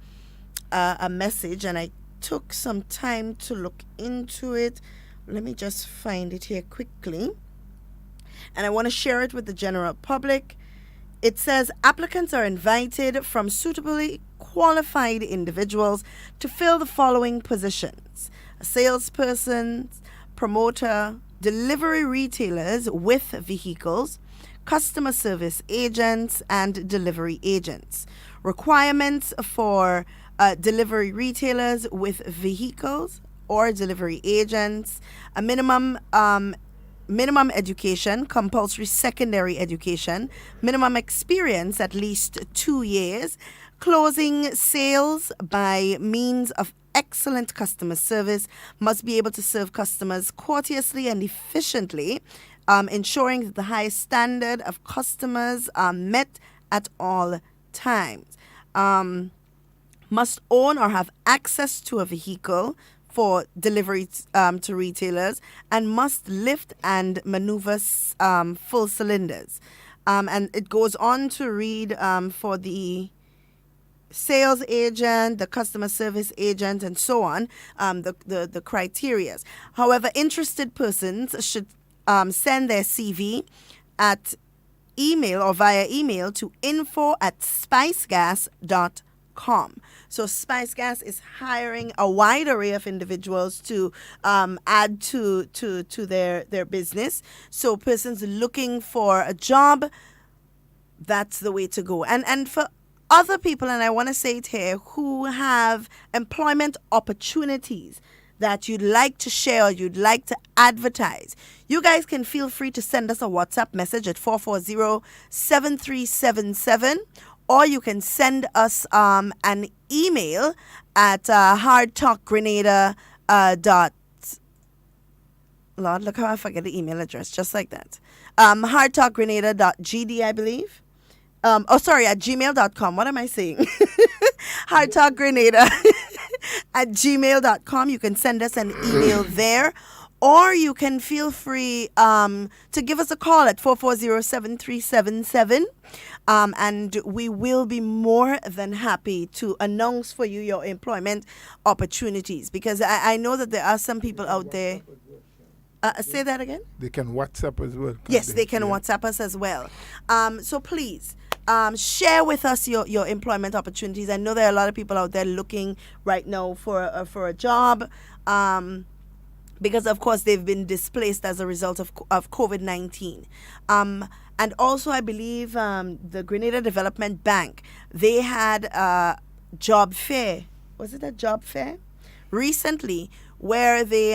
message and I took some time to look into it. Let me just find it here quickly. And I want to share it with the general public. It says applicants are invited from suitably qualified individuals to fill the following positions: a salesperson, promoter, delivery retailers with vehicles, customer service agents, and delivery agents. Requirements for delivery retailers with vehicles or delivery agents: a minimum education, compulsory secondary education, minimum experience at least 2 years, closing sales by means of excellent customer service, must be able to serve customers courteously and efficiently, ensuring that the highest standard of customers are met at all times. Must own or have access to a vehicle for delivery to retailers, and must lift and maneuver full cylinders. And it goes on to read for the sales agent, the customer service agent, and so on, the criteria. However, interested persons should send their CV at email or via email to info@spicegas.com. So Spice Gas is hiring a wide array of individuals to add to their business. So persons looking for a job, that's the way to go. And for other people, and I want to say it here, who have employment opportunities that you'd like to share or you'd like to advertise, you guys can feel free to send us a WhatsApp message at 440-7377, or you can send us an email at HARDTALKGrenada. Lord, look how I forget the email address, just like that. HARDTALKGrenada.gd, I believe. At gmail.com. What am I saying? HARDTALKGrenada at gmail.com. You can send us an email there. Or you can feel free to give us a call at 440-7377. And we will be more than happy to announce for you your employment opportunities. Because I know that there are some people out there. Say that again? They can WhatsApp as well. Yes, they can WhatsApp us as well. So please, share with us your employment opportunities. I know there are a lot of people out there looking right now for a job. Because, of course, they've been displaced as a result of COVID-19. And also, I believe the Grenada Development Bank, they had a job fair. Was it a job fair? Recently, where they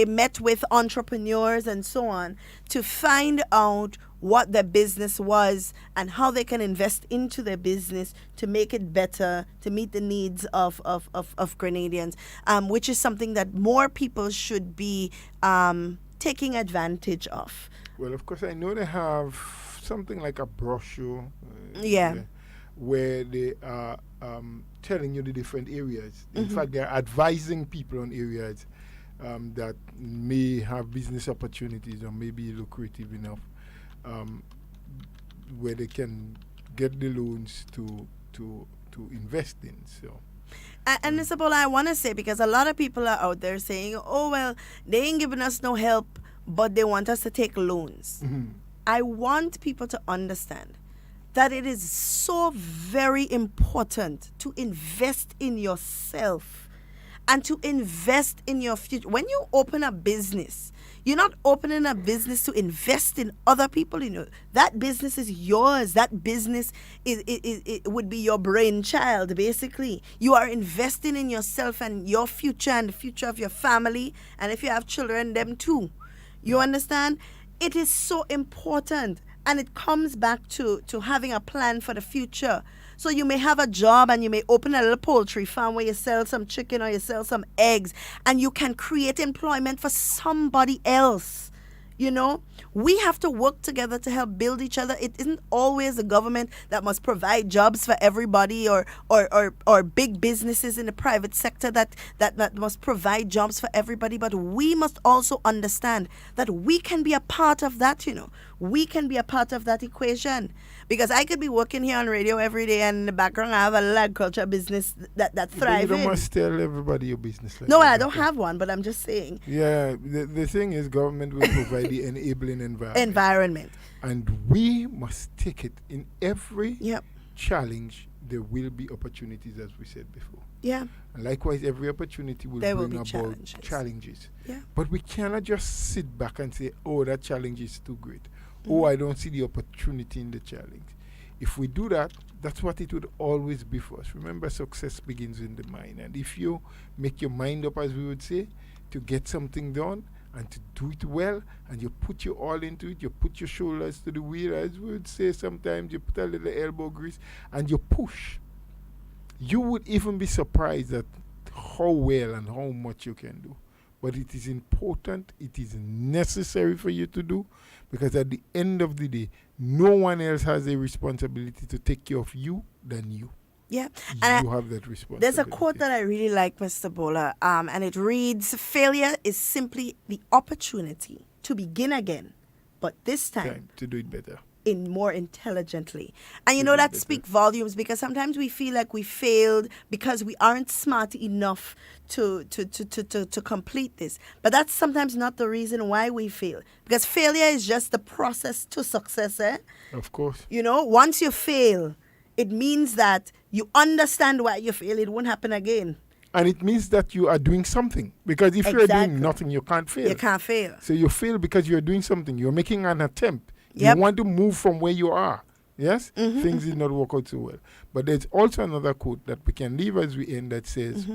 met with entrepreneurs and so on to find out what their business was and how they can invest into their business to make it better, to meet the needs of Grenadians, which is something that more people should be taking advantage of. Well, of course, I know they have something like a brochure where they are telling you the different areas. In fact, they're advising people on areas that may have business opportunities or may be lucrative enough, where they can get the loans to invest in. So, and Mr. Bola, I want to say, because a lot of people are out there saying, oh, well, they ain't giving us no help, but they want us to take loans. I want people to understand that it is so very important to invest in yourself and to invest in your future. When you open a business, you're not opening a business to invest in other people. You know, that business is yours. That business it would be your brainchild, basically. You are investing in yourself and your future and the future of your family. And if you have children, them too. You understand? It is so important. And it comes back to having a plan for the future. So you may have a job and you may open a little poultry farm where you sell some chicken or you sell some eggs, and you can create employment for somebody else. You know, we have to work together to help build each other. It isn't always the government that must provide jobs for everybody, or big businesses in the private sector that must provide jobs for everybody. But we must also understand that we can be a part of that, you know. We can be a part of that equation. Because I could be working here on radio every day, and in the background I have a agriculture business that thrives. You don't must tell everybody your business. No, I don't have one, but I'm just saying. Yeah, the thing is, government will provide the enabling environment. And we must take it. In every challenge, there will be opportunities, as we said before. Yeah. And likewise, every opportunity will bring about challenges. Yeah. But we cannot just sit back and say, oh, that challenge is too great. Oh, I don't see the opportunity in the challenge. If we do that, that's what it would always be for us. Remember, success begins in the mind. And if you make your mind up, as we would say, to get something done and to do it well, and you put your all into it, you put your shoulders to the wheel, as we would say sometimes, you put a little elbow grease, and you push, you would even be surprised at how well and how much you can do. But it is important, it is necessary for you to do, because at the end of the day, no one else has a responsibility to take care of you than you. Yeah. And you have that responsibility. There's a quote that I really like, Mr. Bola, and it reads, failure is simply the opportunity to begin again, but this time to do it better. In more intelligently. And you know, that speaks volumes, because sometimes we feel like we failed because we aren't smart enough to complete this. But that's sometimes not the reason why we fail. Because failure is just the process to success, eh? Of course. You know, once you fail, it means that you understand why you fail. It won't happen again. And it means that you are doing something. Because if you're doing nothing, you can't fail. You can't fail. So you fail because you're doing something. You're making an attempt. You want to move from where you are. Yes? Things did not work out so well. But there's also another quote that we can leave as we end that says,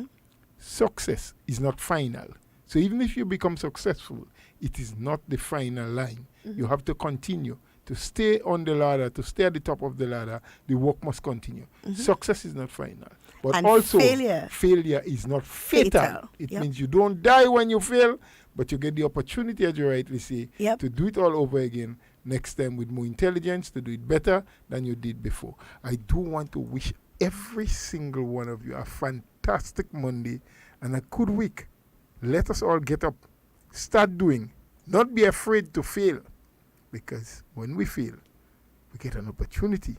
success is not final. So even if you become successful, it is not the final line. You have to continue. To stay on the ladder, to stay at the top of the ladder, the work must continue. Success is not final. But and also, failure is not fatal. It means you don't die when you fail, but you get the opportunity, as you rightly say, to do it all over again next time with more intelligence, to do it better than you did before. I do want to wish every single one of you a fantastic Monday and a good week. Let us all get up, start doing, not be afraid to fail, because when we fail, we get an opportunity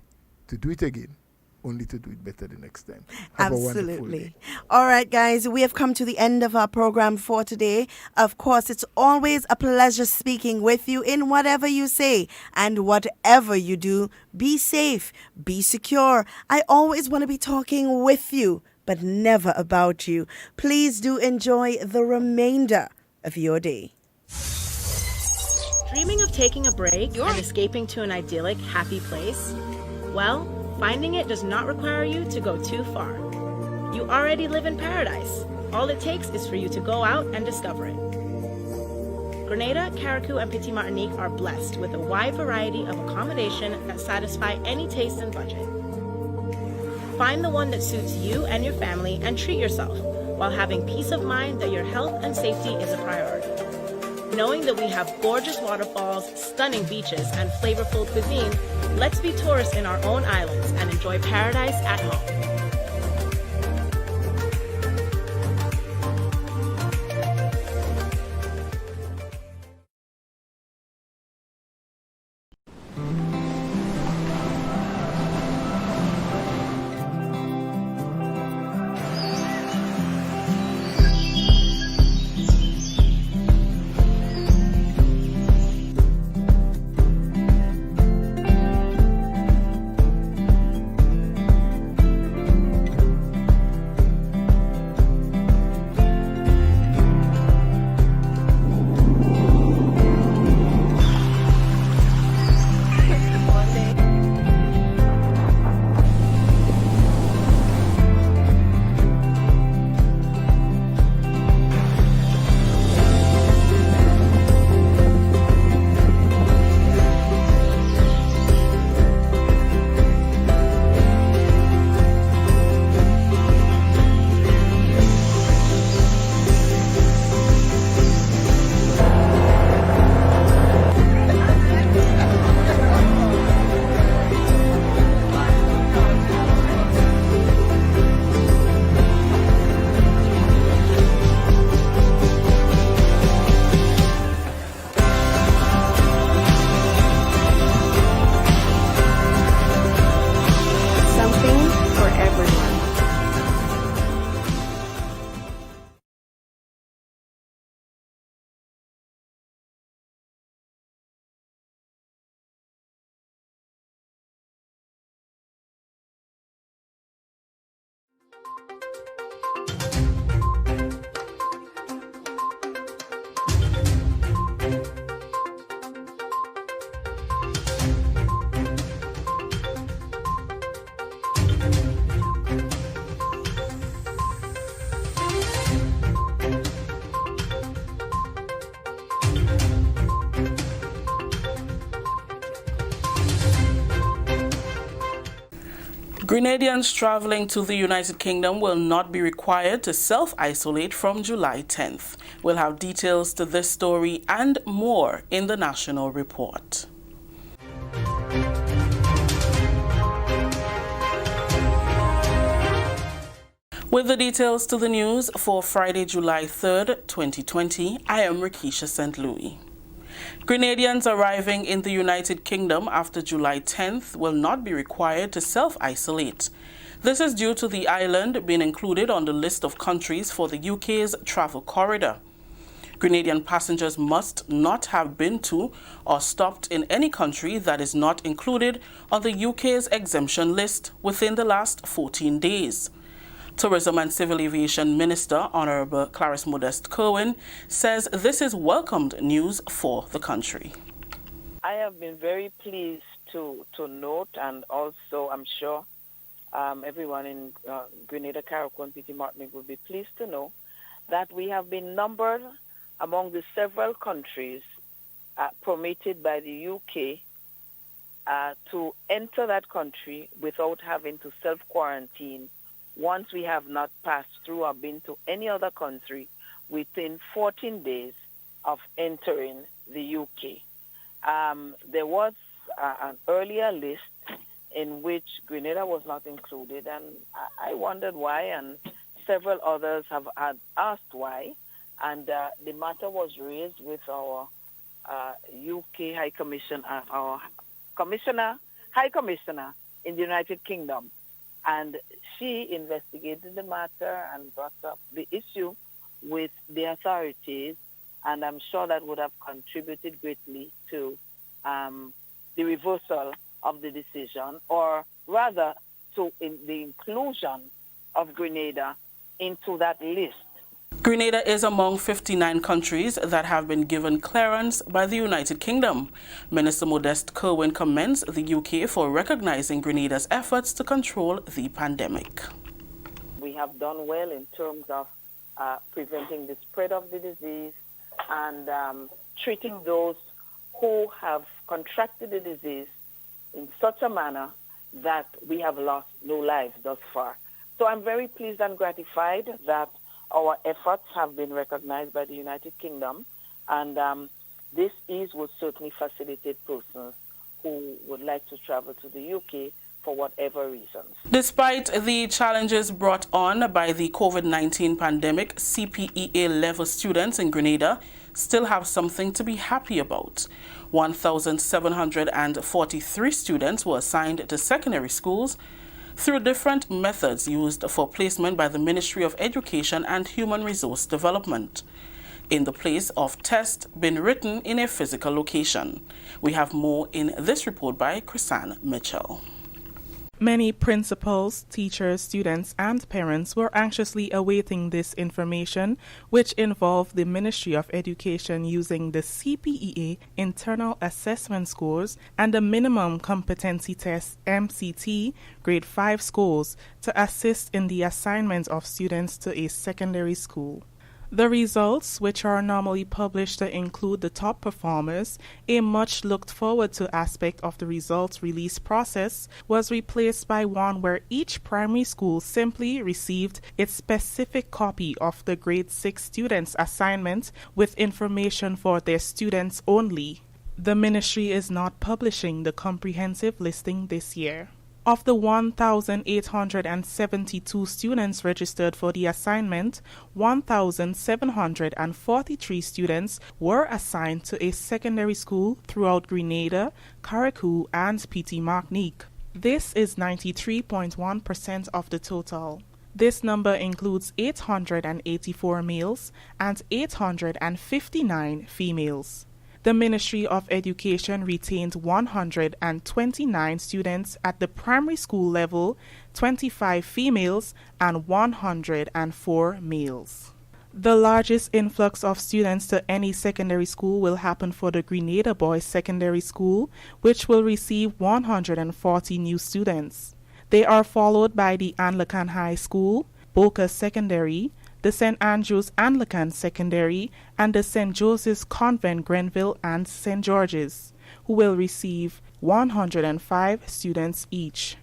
to do it again, only to do it better the next time. Have Absolutely. a wonderful day. All right, guys, we have come to the end of our program for today. Of course, it's always a pleasure speaking with you in whatever you say and whatever you do. Be safe, be secure. I always want to be talking with you, but never about you. Please do enjoy the remainder of your day. Dreaming of taking a break and escaping to an idyllic, happy place? Well, finding it does not require you to go too far. You already live in paradise. All it takes is for you to go out and discover it. Grenada, Carriacou, and Petite Martinique are blessed with a wide variety of accommodation that satisfy any taste and budget. Find the one that suits you and your family and treat yourself while having peace of mind that your health and safety is a priority. Knowing that we have gorgeous waterfalls, stunning beaches, and flavorful cuisine, let's be tourists in our own islands and enjoy paradise at home. Grenadians traveling to the United Kingdom will not be required to self-isolate from July 10th. We'll have details to this story and more in the National Report. With the details to the news for Friday, July 3rd, 2020, I am Rikisha St. Louis. Grenadians arriving in the United Kingdom after July 10th will not be required to self-isolate. This is due to the island being included on the list of countries for the UK's travel corridor. Grenadian passengers must not have been to or stopped in any country that is not included on the UK's exemption list within the last 14 days. Tourism and Civil Aviation Minister Honorable Clarence Modest Kerwin says this is welcomed news for the country. I have been very pleased to note, and also I'm sure everyone in Grenada, Carriacou, and PT Martinique will be pleased to know that we have been numbered among the several countries permitted by the UK to enter that country without having to self-quarantine once we have not passed through or been to any other country within 14 days of entering the UK. There was an earlier list in which Grenada was not included, and I wondered why, and several others have asked why, and the matter was raised with our UK High Commission, our High Commissioner in the United Kingdom. And she investigated the matter and brought up the issue with the authorities, and I'm sure that would have contributed greatly to the reversal of the decision, or rather to the inclusion of Grenada into that list. Grenada is among 59 countries that have been given clearance by the United Kingdom. Minister Modest Kerwin commends the UK for recognizing Grenada's efforts to control the pandemic. We have done well in terms of preventing the spread of the disease and treating those who have contracted the disease in such a manner that we have lost no lives thus far. So I'm very pleased and gratified that our efforts have been recognized by the United Kingdom, and this ease would certainly facilitate persons who would like to travel to the UK for whatever reasons. Despite the challenges brought on by the COVID-19 pandemic, CPEA level students in Grenada still have something to be happy about. 1,743 students were assigned to secondary schools through different methods used for placement by the Ministry of Education and Human Resource Development, in the place of tests being written in a physical location. We have more in this report by Chrisanne Mitchell. Many principals, teachers, students, and parents were anxiously awaiting this information, which involved the Ministry of Education using the CPEA internal assessment scores and the minimum competency test MCT grade 5 scores to assist in the assignment of students to a secondary school. The results, which are normally published to include the top performers, a much looked forward to aspect of the results release process, was replaced by one where each primary school simply received its specific copy of the grade 6 students' assignment with information for their students only. The ministry is not publishing the comprehensive listing this year. Of the 1,872 students registered for the assignment, 1,743 students were assigned to a secondary school throughout Grenada, Carriacou, and PT Martinique. This is 93.1% of the total. This number includes 884 males and 859 females. The Ministry of Education retained 129 students at the primary school level, 25 females and 104 males. The largest influx of students to any secondary school will happen for the Grenada Boys Secondary School, which will receive 140 new students. They are followed by the Anglican High School, Boca Secondary, the St. Andrew's Anglican Secondary, and the St. Joseph's Convent Grenville and St. George's, who will receive 105 students each.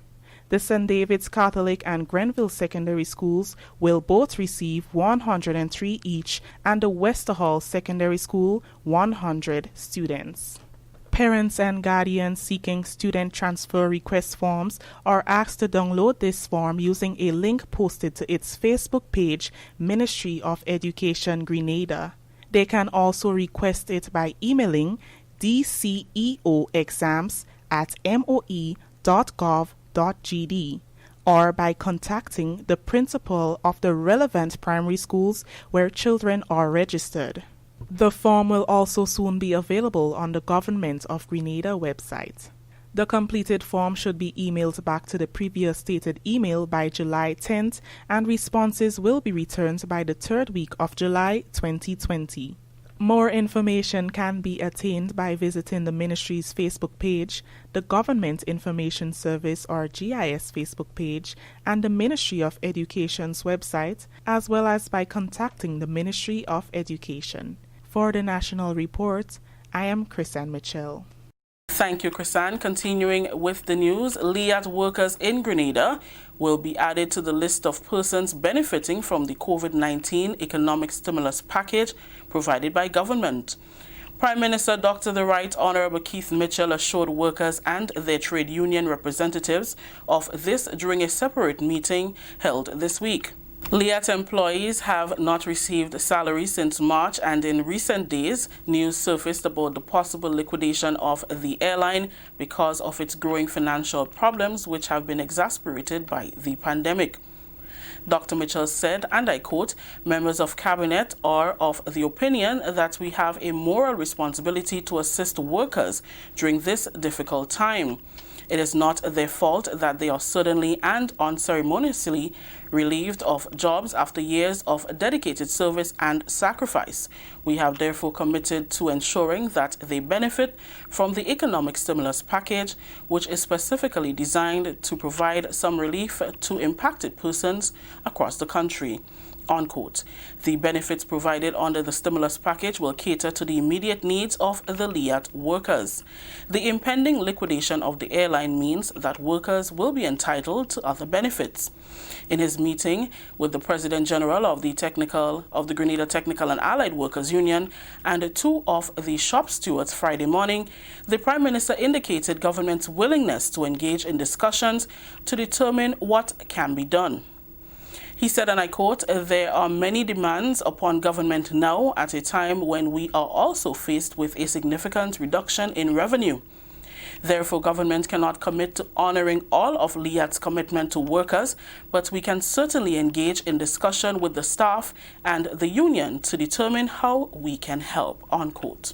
The St. David's Catholic and Grenville Secondary Schools will both receive 103 each, and the Westerhall Secondary School 100 students. Parents and guardians seeking student transfer request forms are asked to download this form using a link posted to its Facebook page, Ministry of Education Grenada. They can also request it by emailing dceoexams@moe.gov.gd or by contacting the principal of the relevant primary schools where children are registered. The form will also soon be available on the Government of Grenada website. The completed form should be emailed back to the previous stated email by July 10th, and responses will be returned by the third week of July 2020. More information can be attained by visiting the Ministry's Facebook page, the Government Information Service or GIS Facebook page, and the Ministry of Education's website, as well as by contacting the Ministry of Education. For the National Report, I am Chrisanne Mitchell. Thank you, Chrisanne. Continuing with the news, LIAT workers in Grenada will be added to the list of persons benefiting from the COVID-19 economic stimulus package provided by government. Prime Minister Dr. The Right Honorable Keith Mitchell assured workers and their trade union representatives of this during a separate meeting held this week. LIAT employees have not received salary since March, and in recent days, news surfaced about the possible liquidation of the airline because of its growing financial problems, which have been exacerbated by the pandemic. Dr. Mitchell said, and I quote, "Members of Cabinet are of the opinion that we have a moral responsibility to assist workers during this difficult time. It is not their fault that they are suddenly and unceremoniously relieved of jobs after years of dedicated service and sacrifice. We have therefore committed to ensuring that they benefit from the economic stimulus package, which is specifically designed to provide some relief to impacted persons across the country." Unquote. The benefits provided under the stimulus package will cater to the immediate needs of the LIAT workers. The impending liquidation of the airline means that workers will be entitled to other benefits. In his meeting with the President General of the Grenada Technical and Allied Workers Union and two of the shop stewards Friday morning, the Prime Minister indicated government's willingness to engage in discussions to determine what can be done. He said, and I quote, "There are many demands upon government now at a time when we are also faced with a significant reduction in revenue. Therefore, government cannot commit to honoring all of LIAT's commitment to workers, but we can certainly engage in discussion with the staff and the union to determine how we can help." Unquote.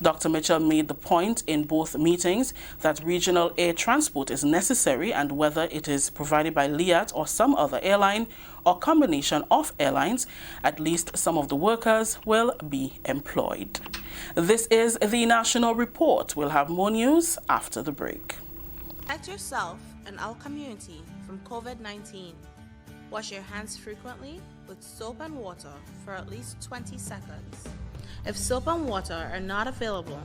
Dr. Mitchell made the point in both meetings that regional air transport is necessary, and whether it is provided by LIAT or some other airline or combination of airlines, at least some of the workers will be employed. This is the National Report. We'll have more news after the break. Protect yourself and our community from COVID-19. Wash your hands frequently with soap and water for at least 20 seconds. If soap and water are not available,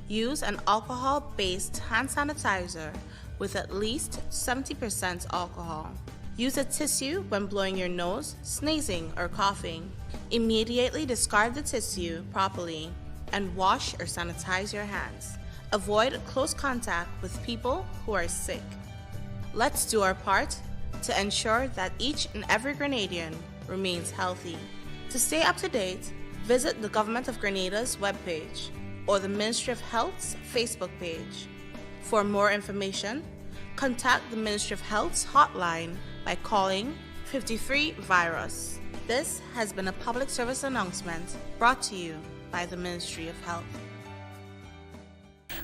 use an alcohol-based hand sanitizer with at least 70% alcohol. Use a tissue when blowing your nose, sneezing, or coughing. Immediately discard the tissue properly and wash or sanitize your hands. Avoid close contact with people who are sick. Let's do our part to ensure that each and every Grenadian remains healthy. To stay up to date, visit the Government of Grenada's webpage or the Ministry of Health's Facebook page. For more information, contact the Ministry of Health's hotline by calling 53-VIRUS. This has been a public service announcement brought to you by the Ministry of Health.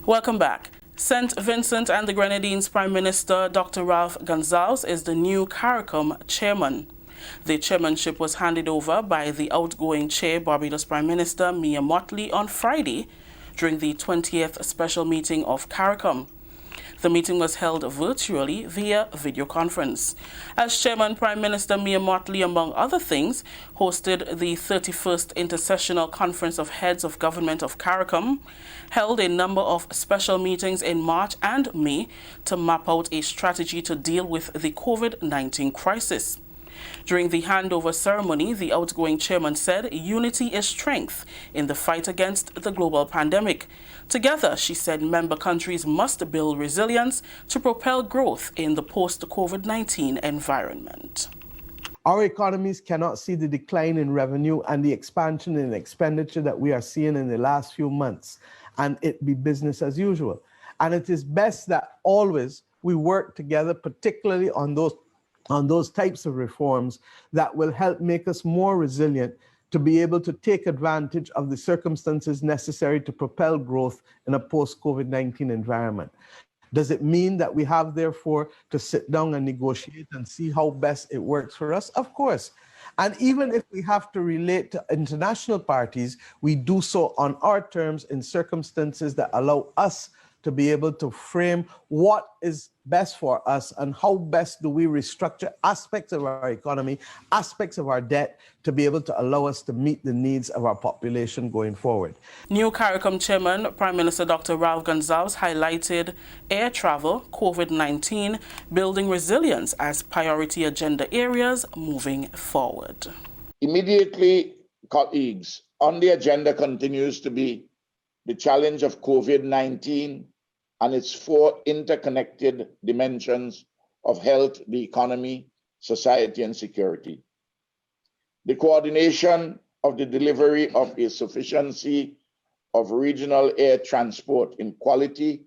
Welcome back. St. Vincent and the Grenadines Prime Minister Dr. Ralph Gonsalves is the new CARICOM chairman. The chairmanship was handed over by the outgoing chair, Barbados Prime Minister Mia Mottley, on Friday during the 20th special meeting of CARICOM. The meeting was held virtually via video conference. As chairman, Prime Minister Mia Mottley, among other things, hosted the 31st Intersessional Conference of Heads of Government of Carriacou, held a number of special meetings in March and May to map out a strategy to deal with the COVID-19 crisis. During the handover ceremony, the outgoing chairman said unity is strength in the fight against the global pandemic. Together, she said, member countries must build resilience to propel growth in the post-COVID-19 environment. Our economies cannot see the decline in revenue and the expansion in expenditure that we are seeing in the last few months, and it be business as usual. And it is best that always we work together, particularly on those types of reforms that will help make us more resilient to be able to take advantage of the circumstances necessary to propel growth in a post-COVID-19 environment. Does it mean that we have, therefore, to sit down and negotiate and see how best it works for us? Of course. And even if we have to relate to international parties, we do so on our terms in circumstances that allow us to be able to frame what is best for us and how best do we restructure aspects of our economy, aspects of our debt, to be able to allow us to meet the needs of our population going forward. New CARICOM Chairman, Prime Minister Dr. Ralph Gonsalves highlighted air travel, COVID-19, building resilience as priority agenda areas moving forward. Immediately, colleagues, on the agenda continues to be the challenge of COVID-19 and its four interconnected dimensions of health, the economy, society, and security. The coordination of the delivery of a sufficiency of regional air transport in quality,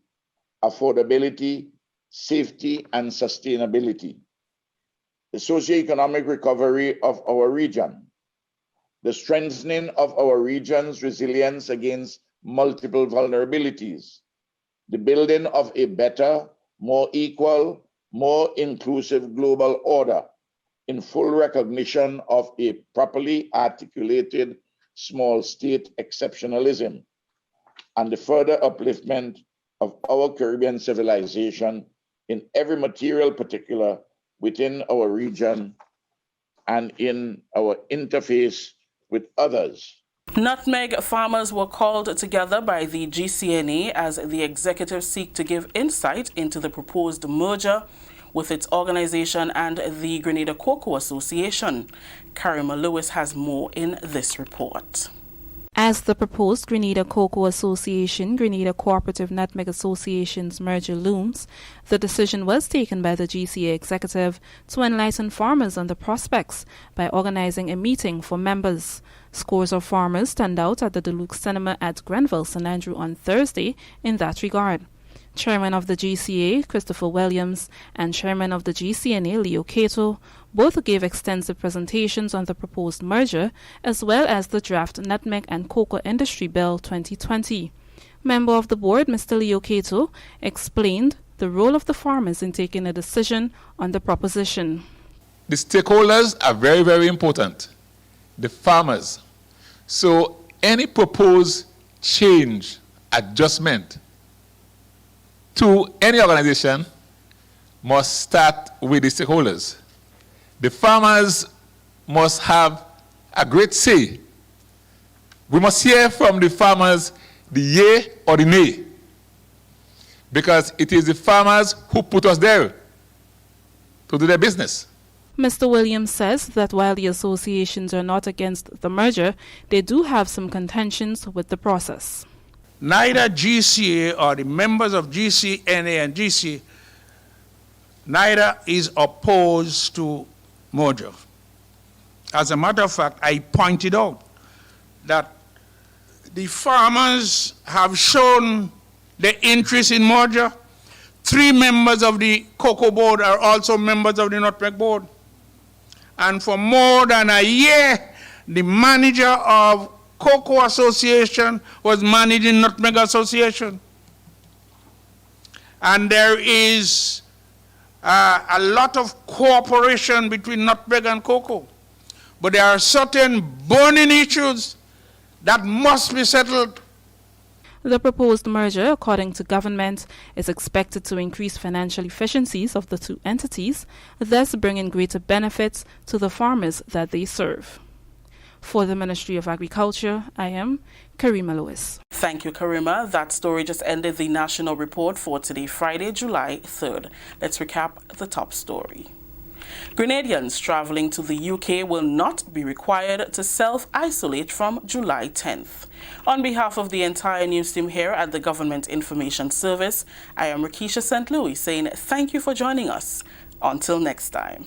affordability, safety, and sustainability. The socioeconomic recovery of our region. The strengthening of our region's resilience against multiple vulnerabilities, the building of a better, more equal, more inclusive global order in full recognition of a properly articulated small state exceptionalism, and the further upliftment of our Caribbean civilization in every material particular within our region and in our interface with others. Nutmeg farmers were called together by the GCNA as the executive seek to give insight into the proposed merger with its organization and the Grenada Cocoa Association. Karima Lewis has more in this report. As the proposed Grenada Cocoa Association, Grenada Cooperative Nutmeg Association's merger looms, the decision was taken by the GCA executive to enlighten farmers on the prospects by organizing a meeting for members. Scores of farmers turned out at the Deluxe Cinema at Grenville, St. Andrew on Thursday in that regard. Chairman of the GCA, Christopher Williams, and Chairman of the GCNA, Leo Cato, both gave extensive presentations on the proposed merger, as well as the draft Nutmeg and Cocoa Industry Bill 2020. Member of the board, Mr. Leo Cato, explained the role of the farmers in taking a decision on the proposition. The stakeholders are very, very important. The farmers. So any proposed change, adjustment to any organization must start with the stakeholders. The farmers must have a great say. We must hear from the farmers the yay or the nay, because it is the farmers who put us there to do their business. Mr. Williams says that while the associations are not against the merger, they do have some contentions with the process. Neither GCA or the members of GCNA and GCA, neither is opposed to merger. As a matter of fact, I pointed out that the farmers have shown their interest in merger. 3 members of the Cocoa Board are also members of the Nutmeg Board. And for more than a year, the manager of Cocoa Association was managing Nutmeg Association. And there is a lot of cooperation between Nutmeg and Cocoa. But there are certain burning issues that must be settled. The proposed merger, according to government, is expected to increase financial efficiencies of the two entities, thus bringing greater benefits to the farmers that they serve. For the Ministry of Agriculture, I am Karima Lewis. Thank you, Karima. That story just ended the national report for today, Friday, July 3rd. Let's recap the top story. Grenadians traveling to the UK will not be required to self-isolate from July 10th. On behalf of the entire news team here at the Government Information Service, I am Rakisha St. Louis saying thank you for joining us. Until next time.